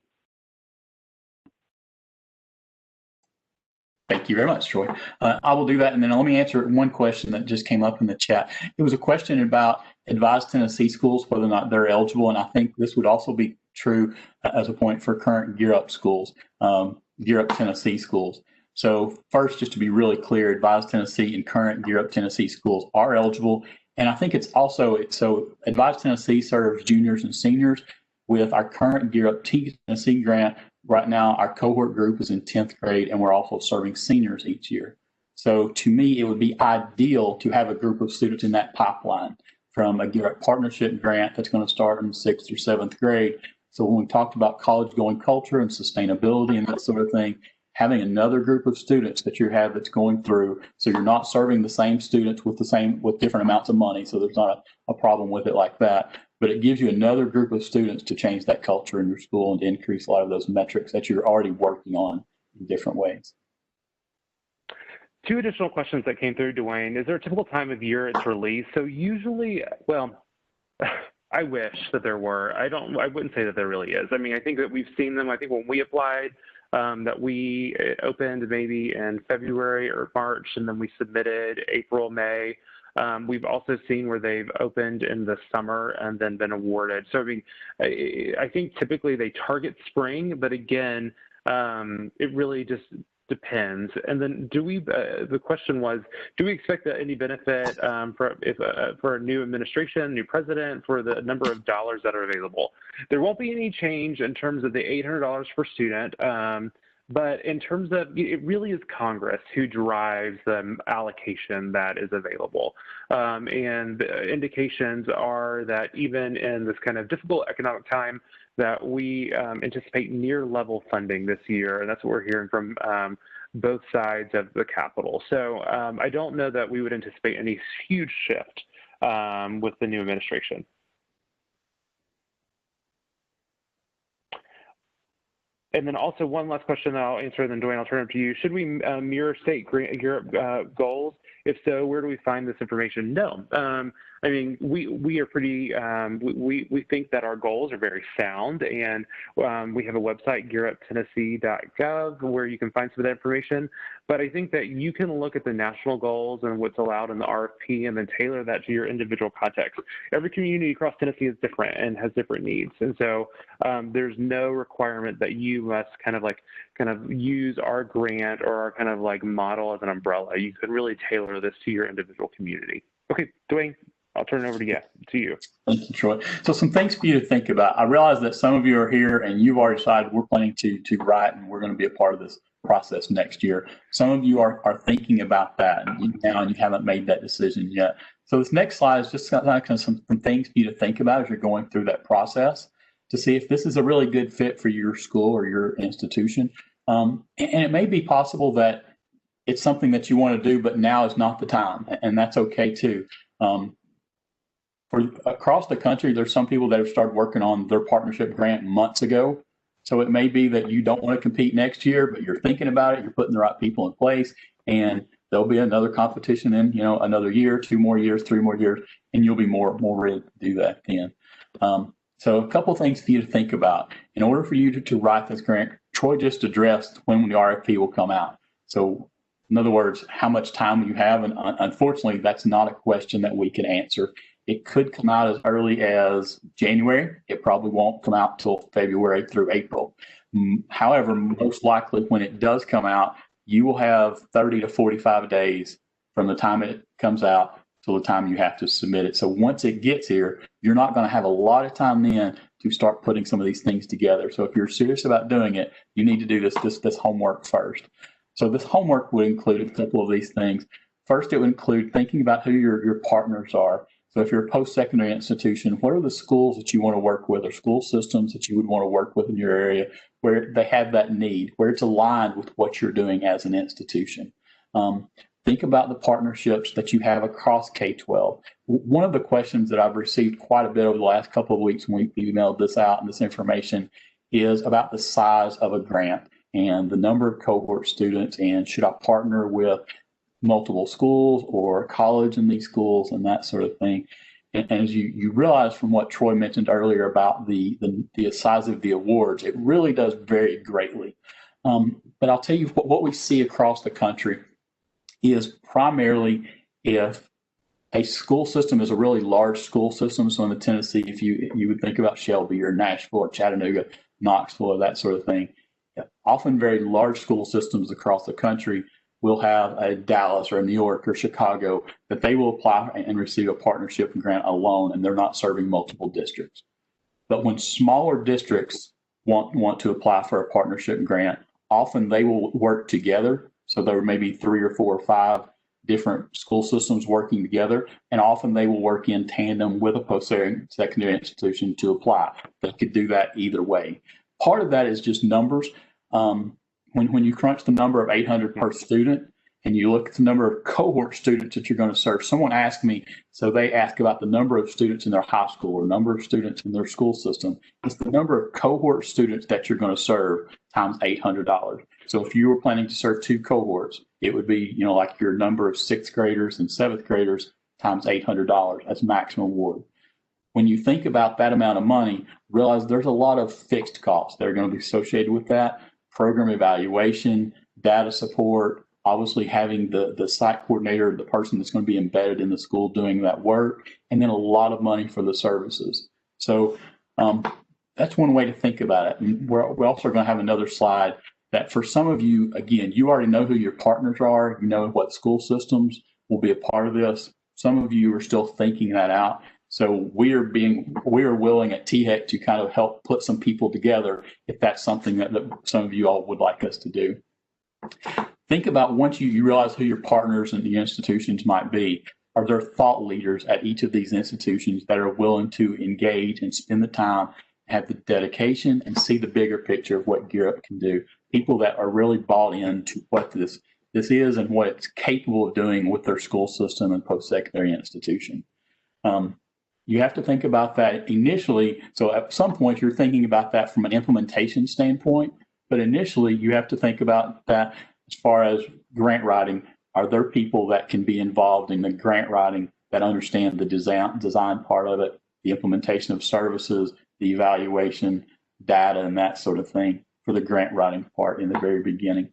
Thank you very much, Troy. I will do that, and then let me answer one question that just came up in the chat. It was a question about advised Tennessee schools, whether or not they're eligible, and I think this would also be true as a point for current Gear Up schools, Gear Up Tennessee schools. So first, just to be really clear, advised Tennessee and current Gear Up Tennessee schools are eligible, and I think it's also, so advised Tennessee serves juniors and seniors. With our current Gear Up Tennessee grant, right now our cohort group is in 10th grade, and we're also serving seniors each year. So to me, it would be ideal to have a group of students in that pipeline from a Gear Up partnership grant that's going to start in 6th or 7th grade. So when we talked about college going culture and sustainability and that sort of thing, having another group of students that you have that's going through, so you're not serving the same students with different amounts of money, so there's not a problem with it like that, but it gives you another group of students to change that culture in your school and to increase a lot of those metrics that you're already working on in different ways. Two additional questions that came through, Dwayne. Is there a typical time of year it's released? So usually, well, I wish that there were. I wouldn't say that there really is. I mean, I think that we've seen them. I think when we applied, that we opened maybe in February or March, and then we submitted April, May. We've also seen where they've opened in the summer and then been awarded. So, I mean, I think typically they target spring, but again, it really just depends. And then the question was, do we expect any benefit for a new administration, new president, for the number of dollars that are available? There won't be any change in terms of the $800 per student. But in terms of, it really is Congress who drives the allocation that is available. And indications are that even in this kind of difficult economic time, that we anticipate near level funding this year. And that's what we're hearing from both sides of the Capitol. So I don't know that we would anticipate any huge shift with the new administration. And then also one last question that I'll answer, then Dwayne, I'll turn it to you. Should we mirror state Europe goals? If so, where do we find this information? No. I mean, we are pretty, we think that our goals are very sound, and we have a website, gearuptennessee.gov, where you can find some of that information. But I think that you can look at the national goals and what's allowed in the RFP and then tailor that to your individual context. Every community across Tennessee is different and has different needs. And so there's no requirement that you must kind of use our grant or our kind of like model as an umbrella. You can really tailor this to your individual community. Okay, Dwayne, I'll turn it over to you. Thank you, Troy. So some things for you to think about. I realize that some of you are here and you've already decided we're planning to write and we're going to be a part of this process next year. Some of you are thinking about that now and you haven't made that decision yet. So this next slide is just kind of some things for you to think about as you're going through that process to see if this is a really good fit for your school or your institution. And it may be possible that it's something that you want to do, but now is not the time, and that's okay too. For across the country, there's some people that have started working on their partnership grant months ago. So it may be that you don't want to compete next year, but you're thinking about it, you're putting the right people in place, and there'll be another competition in, another year, 2 more years, 3 more years, and you'll be more ready to do that then. So a couple things for you to think about. In order for you to write this grant, Troy just addressed when the RFP will come out. So in other words, how much time will you have? And unfortunately, that's not a question that we can answer. It could come out as early as January. It probably won't come out till February through April. However, most likely when it does come out, you will have 30 to 45 days from the time it comes out till the time you have to submit it. So once it gets here, you're not going to have a lot of time then to start putting some of these things together. So if you're serious about doing it, you need to do this homework first. So this homework would include a couple of these things. First, it would include thinking about who your partners are. So if you're a post-secondary institution, what are the schools that you want to work with or school systems that you would want to work with in your area where they have that need, where it's aligned with what you're doing as an institution? Think about the partnerships that you have across K-12. One of the questions that I've received quite a bit over the last couple of weeks when we emailed this out and this information is about the size of a grant and the number of cohort students, and should I partner with multiple schools or college in these schools and that sort of thing. And as you realize from what Troy mentioned earlier about the size of the awards, it really does vary greatly. But I'll tell you what we see across the country is primarily if a school system is a really large school system. So in the Tennessee, if you would think about Shelby or Nashville or Chattanooga, Knoxville, or that sort of thing, often very large school systems across the country will have a Dallas or a New York or Chicago that they will apply and receive a partnership grant alone, and they're not serving multiple districts. But when smaller districts want to apply for a partnership grant, often they will work together. So there may be 3 or 4 or 5 different school systems working together, and often they will work in tandem with a post-secondary institution to apply. They could do that either way. Part of that is just numbers. When you crunch the number of 800 per student and you look at the number of cohort students that you're going to serve, someone asked me, so they ask about the number of students in their high school or number of students in their school system. It's the number of cohort students that you're going to serve times $800. So if you were planning to serve 2 cohorts, it would be, like your number of 6th graders and 7th graders times $800. That's maximum award. When you think about that amount of money, realize there's a lot of fixed costs that are going to be associated with that. Program evaluation, data support, obviously having the site coordinator, the person that's going to be embedded in the school doing that work, and then a lot of money for the services. So that's one way to think about it. And we're also going to have another slide that for some of you, again, you already know who your partners are, you know what school systems will be a part of this. Some of you are still thinking that out. So we are willing at THEC to kind of help put some people together if that's something that some of you all would like us to do. Think about once you realize who your partners and the institutions might be, are there thought leaders at each of these institutions that are willing to engage and spend the time, have the dedication, and see the bigger picture of what Gear Up can do? People that are really bought into what this is and what it's capable of doing with their school system and post-secondary institution. You have to think about that initially. So at some point, you're thinking about that from an implementation standpoint, but initially you have to think about that as far as grant writing. Are there people that can be involved in the grant writing that understand the design part of it, the implementation of services, the evaluation, data, and that sort of thing for the grant writing part in the very beginning?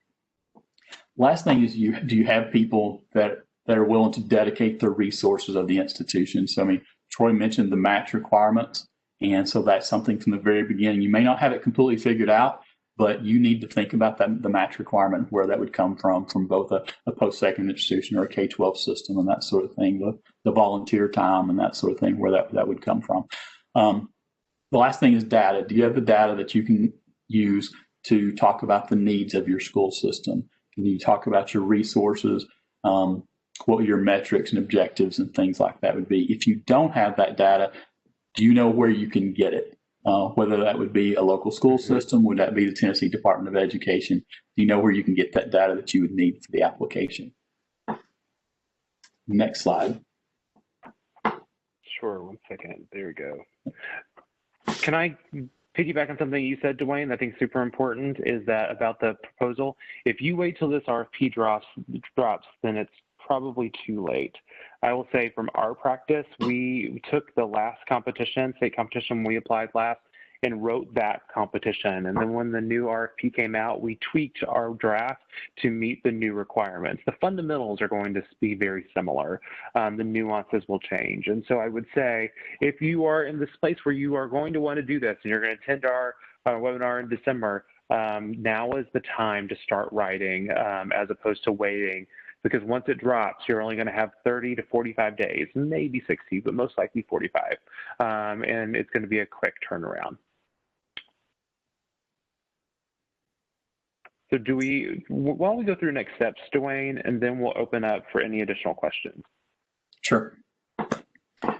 Last thing is, do you have people that are willing to dedicate the resources of the institution? So, Troy mentioned the match requirements, and so that's something from the very beginning. You may not have it completely figured out, but you need to think about the match requirement, where that would come from both a post-secondary institution or a K-12 system and that sort of thing, the volunteer time and that sort of thing, where that would come from. The last thing is data. Do you have the data that you can use to talk about the needs of your school system? Can you talk about your resources? what your metrics and objectives and things like that would be. If you don't have that data, do you know where you can get it? Whether that would be a local school system, would that be the Tennessee Department of Education? Do you know where you can get that data that you would need for the application? Next slide. Sure, 1 second. There we go. Can I piggyback on something you said, Dwayne? I think super important is that about the proposal. If you wait till this RFP drops, then it's probably too late. I will say from our practice, we took the last competition, state competition we applied last, and wrote that competition. And then when the new RFP came out, we tweaked our draft to meet the new requirements. The fundamentals are going to be very similar. The nuances will change. And so I would say, if you are in this place where you are going to want to do this and you're going to attend our webinar in December, now is the time to start writing as opposed to waiting. Because once it drops, you're only going to have 30 to 45 days, maybe 60, but most likely 45. And it's going to be a quick turnaround. So why don't we go through next steps, Dwayne, and then we'll open up for any additional questions. Sure.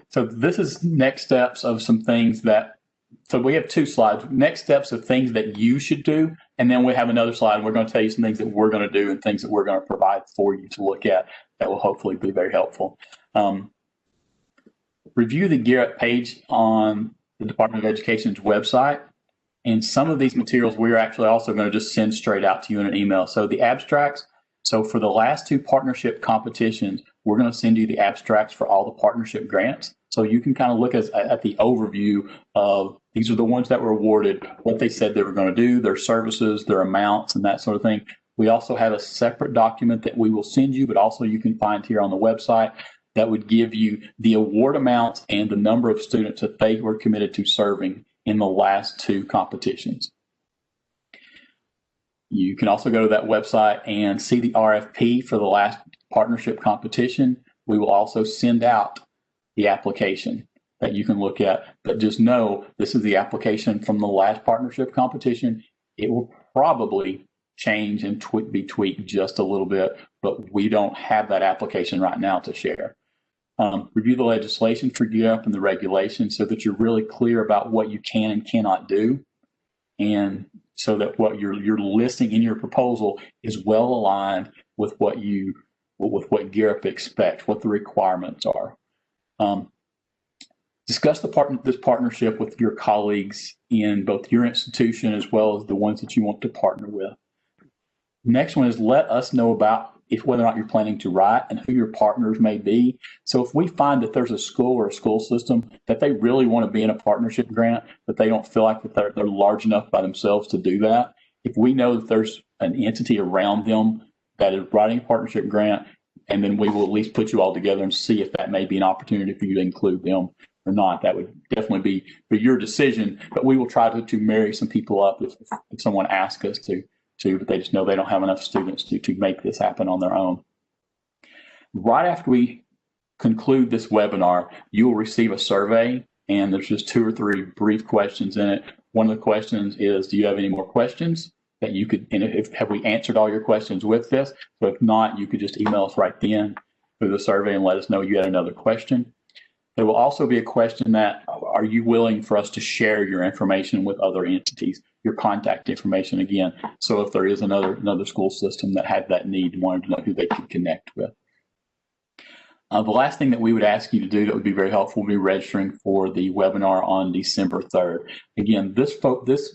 So this is next steps of some things that, so we have 2 slides, next steps of things that you should do, and then we have another slide, and we're going to tell you some things that we're going to do and things that we're going to provide for you to look at that will hopefully be very helpful. Review the Gear Up page on the Department of Education's website. And some of these materials we're actually also going to just send straight out to you in an email. So the abstracts, so for the last 2 partnership competitions, we're going to send you the abstracts for all the partnership grants. So you can kind of look at the overview of these are the ones that were awarded, what they said they were going to do, their services, their amounts, and that sort of thing. We also have a separate document that we will send you, but also you can find here on the website that would give you the award amounts and the number of students that they were committed to serving in the last 2 competitions. You can also go to that website and see the RFP for the last partnership competition. We will also send out the application that you can look at, but just know this is the application from the last partnership competition. It will probably change and be tweaked just a little bit, but we don't have that application right now to share. Review the legislation for Gear Up and the regulations so that you're really clear about what you can and cannot do, and so that what you're listing in your proposal is well aligned with what Gear Up expects, what the requirements are. Discuss this partnership with your colleagues in both your institution as well as the ones that you want to partner with. Next one is let us know about whether or not you're planning to write and who your partners may be. So if we find that there's a school or a school system that they really want to be in a partnership grant, but they don't feel like that they're large enough by themselves to do that, if we know that there's an entity around them that is writing a partnership grant, and then we will at least put you all together and see if that may be an opportunity for you to include them or not. That would definitely be your decision, but we will try to marry some people up if someone asks us to, but they just know they don't have enough students to make this happen on their own. Right after we conclude this webinar, you will receive a survey, and there's just 2 or 3 brief questions in it. One of the questions is, do you have any more questions that you could, and have we answered all your questions with this? So if not, you could just email us right then through the survey and let us know you had another question. There will also be a question that, are you willing for us to share your information with other entities, your contact information again? So if there is another school system that had that need and wanted to know who they could connect with. The last thing that we would ask you to do that would be very helpful would be registering for the webinar on December 3rd. Again, this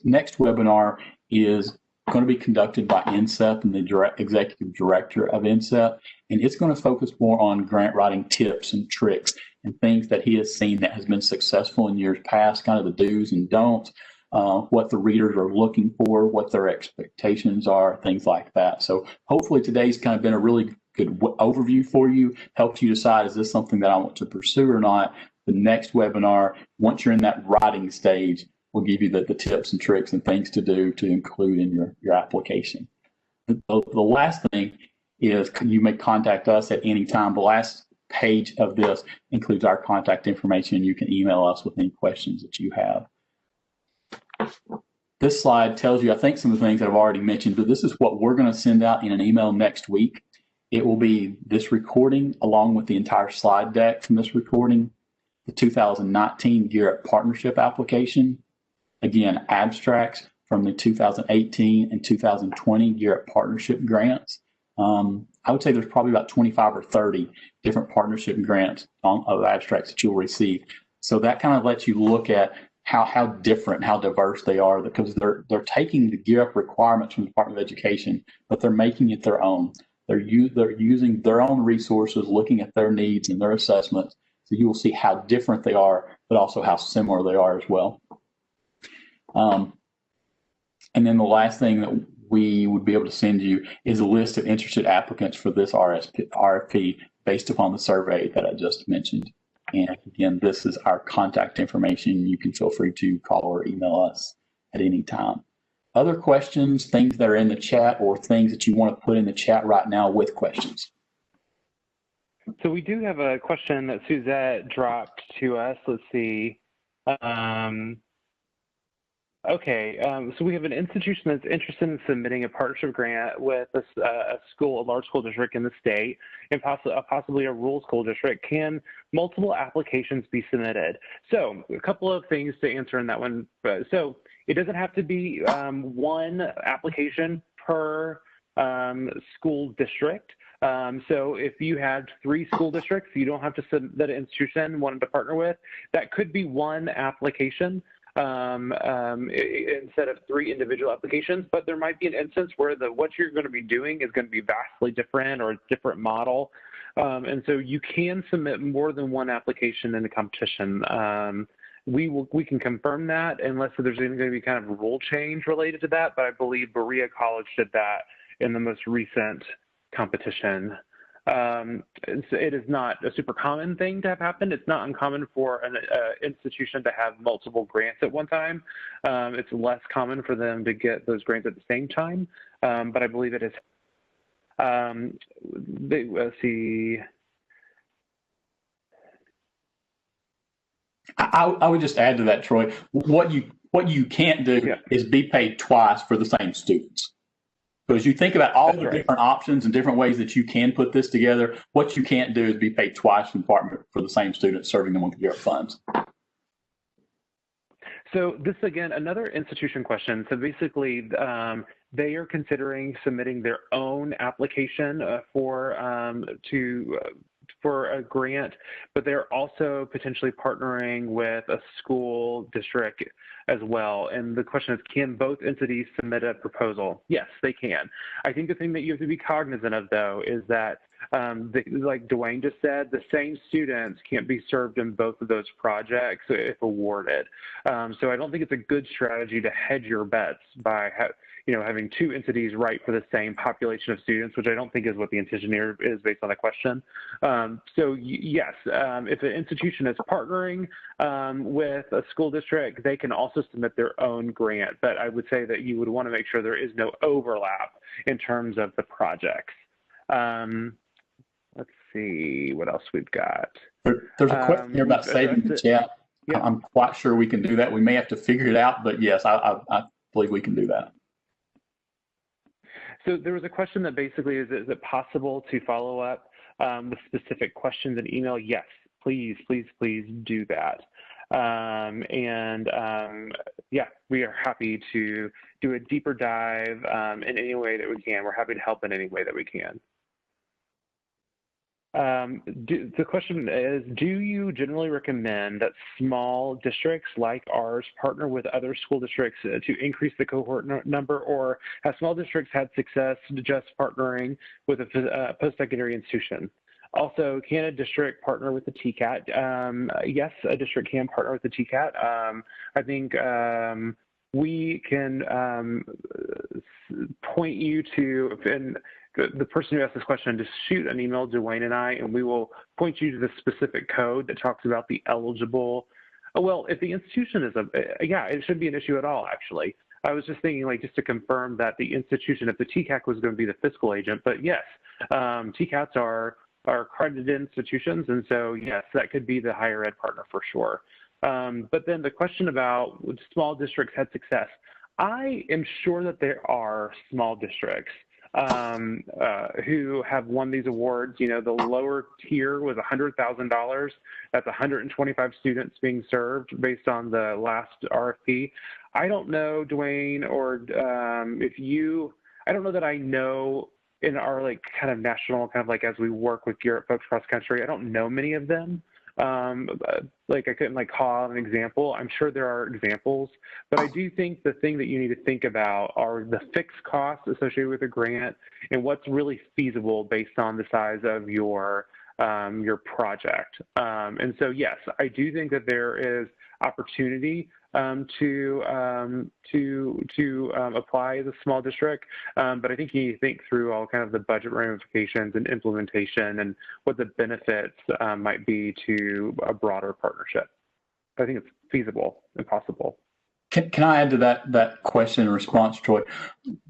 next webinar is going to be conducted by NCEP and the executive director of NCEP, and it's going to focus more on grant writing tips and tricks and things that he has seen that has been successful in years past, kind of the do's and don'ts, what the readers are looking for, what their expectations are, things like that. So hopefully today's kind of been a really good overview for you, helped you decide, is this something that I want to pursue or not? The next webinar, once you're in that writing stage, will give you the tips and tricks and things to do to include in your application. The last thing is you may contact us at any time. The last page of this includes our contact information. You can email us with any questions that you have. This slide tells you, I think, some of the things that I've already mentioned, but this is what we're going to send out in an email next week. It will be this recording along with the entire slide deck from this recording, the 2019 Gear Up Partnership application, again, abstracts from the 2018 and 2020 Gear Up Partnership grants. I would say there's probably about 25 or 30 different partnership grants of abstracts that you'll receive. So that kind of lets you look at how different, how diverse they are, because they're taking the Gear Up requirements from the Department of Education, but they're making it their own. They're using their own resources, looking at their needs and their assessments. So you will see how different they are, but also how similar they are as well. And then the last thing that we would be able to send you is a list of interested applicants for this RFP based upon the survey that I just mentioned. And again, this is our contact information. You can feel free to call or email us at any time. Other questions, things that are in the chat, or things that you want to put in the chat right now with questions? So we do have a question that Suzette dropped to us. Let's see. So we have an institution that's interested in submitting a partnership grant with a large school district in the state, and possibly a rural school district. Can multiple applications be submitted? So a couple of things to answer in that one. So it doesn't have to be one application per school district. So if you had 3 school districts, you don't have to submit that an institution wanted to partner with. That could be one application instead of 3 individual applications, but there might be an instance where what you're going to be doing is going to be vastly different or a different model. And so you can submit more than one application in the competition. We can confirm that unless there's going to be kind of a rule change related to that, but I believe Berea College did that in the most recent competition. It is not a super common thing to have happened. It's not uncommon for an institution to have multiple grants at one time. It's less common for them to get those grants at the same time, but I believe it is. Let's see. I would just add to that, Troy. What you can't do is be paid twice for the same students. Because you think about all the different options and different ways that you can put this together, what you can't do is be paid twice from the department for the same student serving them with Gear Up funds. So this, again, another institution question. So basically, they are considering submitting their own application for a grant, but they're also potentially partnering with a school district as well. And the question is, can both entities submit a proposal? Yes, they can. I think the thing that you have to be cognizant of, though, is that, like Dwayne just said, the same students can't be served in both of those projects if awarded. So I don't think it's a good strategy to hedge your bets by having 2 entities write for the same population of students, which I don't think is what the intention here is based on the question. So yes, if an institution is partnering with a school district, they can also submit their own grant. But I would say that you would want to make sure there is no overlap in terms of the projects. Let's see what else we've got. There's a question here about saving the chat. Yeah. I'm quite sure we can do that. We may have to figure it out, but yes, I believe we can do that. So there was a question that basically is it possible to follow up with specific questions in email? Yes, please do that. Yeah, we are happy to do a deeper dive in any way that we can. We're happy to help in any way that we can. The question is, do you generally recommend that small districts like ours partner with other school districts to increase the cohort number, or have small districts had success just partnering with a post-secondary institution? Also, can a district partner with the TCAT? Yes, a district can partner with the TCAT. I think we can point you to, and the person who asked this question, just shoot an email to Dwayne and I, and we will point you to the specific code that talks about the eligible. Well, if the institution is yeah, it shouldn't be an issue at all, actually. I was just thinking, like, just to confirm that the institution, if the TCAT was going to be the fiscal agent, but yes, TCATs are accredited institutions, and so yes, that could be the higher ed partner for sure. But then the question about would small districts had success, I am sure that there are small districts who have won these awards. You know, the lower tier was $100,000. That's 125 students being served based on the last RFP. I don't know, Dwayne, or I don't know that I know in our like kind of national, kind of like as we work with Garrett folks cross country, I don't know many of them. Like I couldn't like call out an example. I'm sure there are examples, but I do think the thing that you need to think about are the fixed costs associated with a grant and what's really feasible based on the size of your project. And so yes, I do think that there is opportunity to apply as a small district, but I think you need to think through all kind of the budget ramifications and implementation and what the benefits might be to a broader partnership. I think it's feasible and possible. Can I add to that question in response, Troy?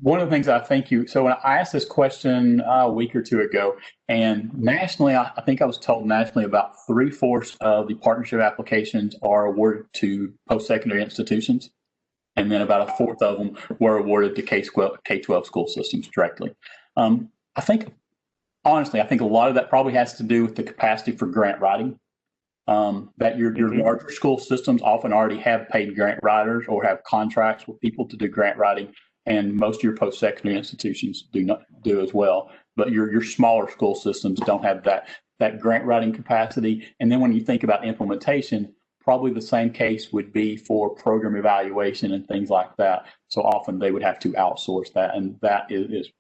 One of the things I think so when I asked this question a week or two ago, and nationally, I think I was told nationally about 3/4 of the partnership applications are awarded to post-secondary institutions, and then about 1/4 of them were awarded to K-12 school systems directly. I think, honestly, I think a lot of that probably has to do with the capacity for grant writing. That your larger school systems often already have paid grant writers or have contracts with people to do grant writing, and most of your post-secondary institutions do as well. But your smaller school systems don't have that grant writing capacity. And then when you think about implementation, probably the same case would be for program evaluation and things like that. So often they would have to outsource that, and that is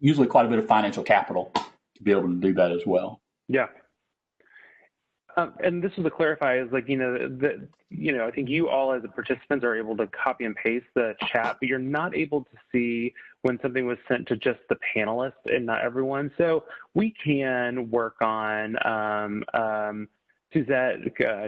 usually quite a bit of financial capital to be able to do that as well. Yeah. And this is to clarify is like, I think you all as the participants are able to copy and paste the chat, but you're not able to see when something was sent to just the panelists and not everyone. So we can work on, Suzette,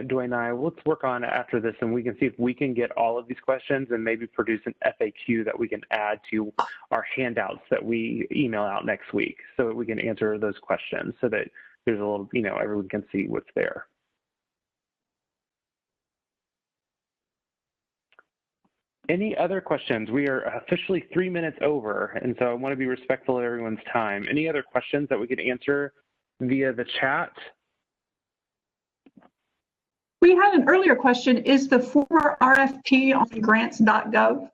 Dwayne and I, let's work on it after this, and we can see if we can get all of these questions and maybe produce an FAQ that we can add to our handouts that we email out next week so that we can answer those questions so that there's a little, everyone can see what's there. Any other questions? We are officially 3 minutes over, and so I want to be respectful of everyone's time. Any other questions that we could answer via the chat? We had an earlier question. Is the former RFP on grants.gov?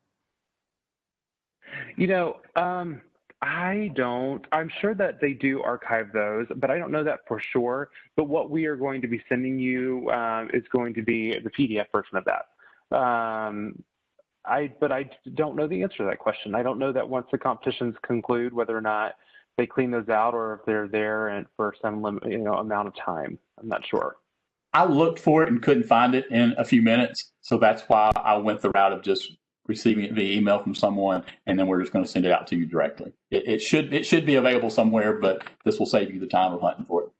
I'm sure that they do archive those, but I don't know that for sure. But what we are going to be sending you is going to be the PDF version of that. But I don't know the answer to that question. I don't know that once the competitions conclude, whether or not they clean those out or if they're there and for some amount of time. I'm not sure. I looked for it and couldn't find it in a few minutes. So that's why I went the route of just receiving it via email from someone, and then we're just going to send it out to you directly. It should be available somewhere, but this will save you the time of hunting for it.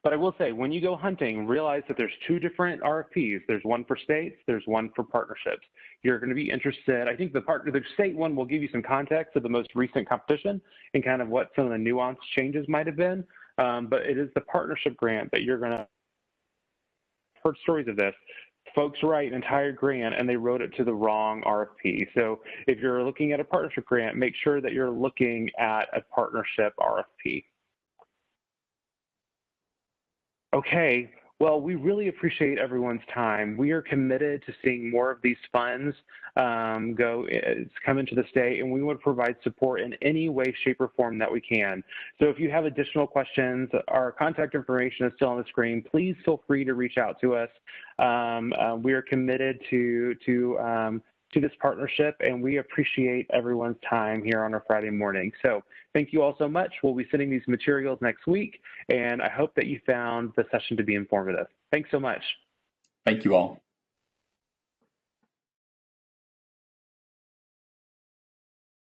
But I will say, when you go hunting, realize that there's 2 different RFPs. There's one for states, there's one for partnerships. You're going to be interested. I think the state one will give you some context of the most recent competition and kind of what some of the nuanced changes might have been. But it is the partnership grant that you're going to heard stories of this. Folks write an entire grant and they wrote it to the wrong RFP. So if you're looking at a partnership grant, make sure that you're looking at a partnership RFP. Okay, well, we really appreciate everyone's time. We are committed to seeing more of these funds come into the state, and we want to provide support in any way, shape, or form that we can. So if you have additional questions, our contact information is still on the screen. Please feel free to reach out to us. We are committed to this partnership, and we appreciate everyone's time here on a Friday morning. So thank you all so much. We'll be sending these materials next week, and I hope that you found the session to be informative. Thanks so much. Thank you all.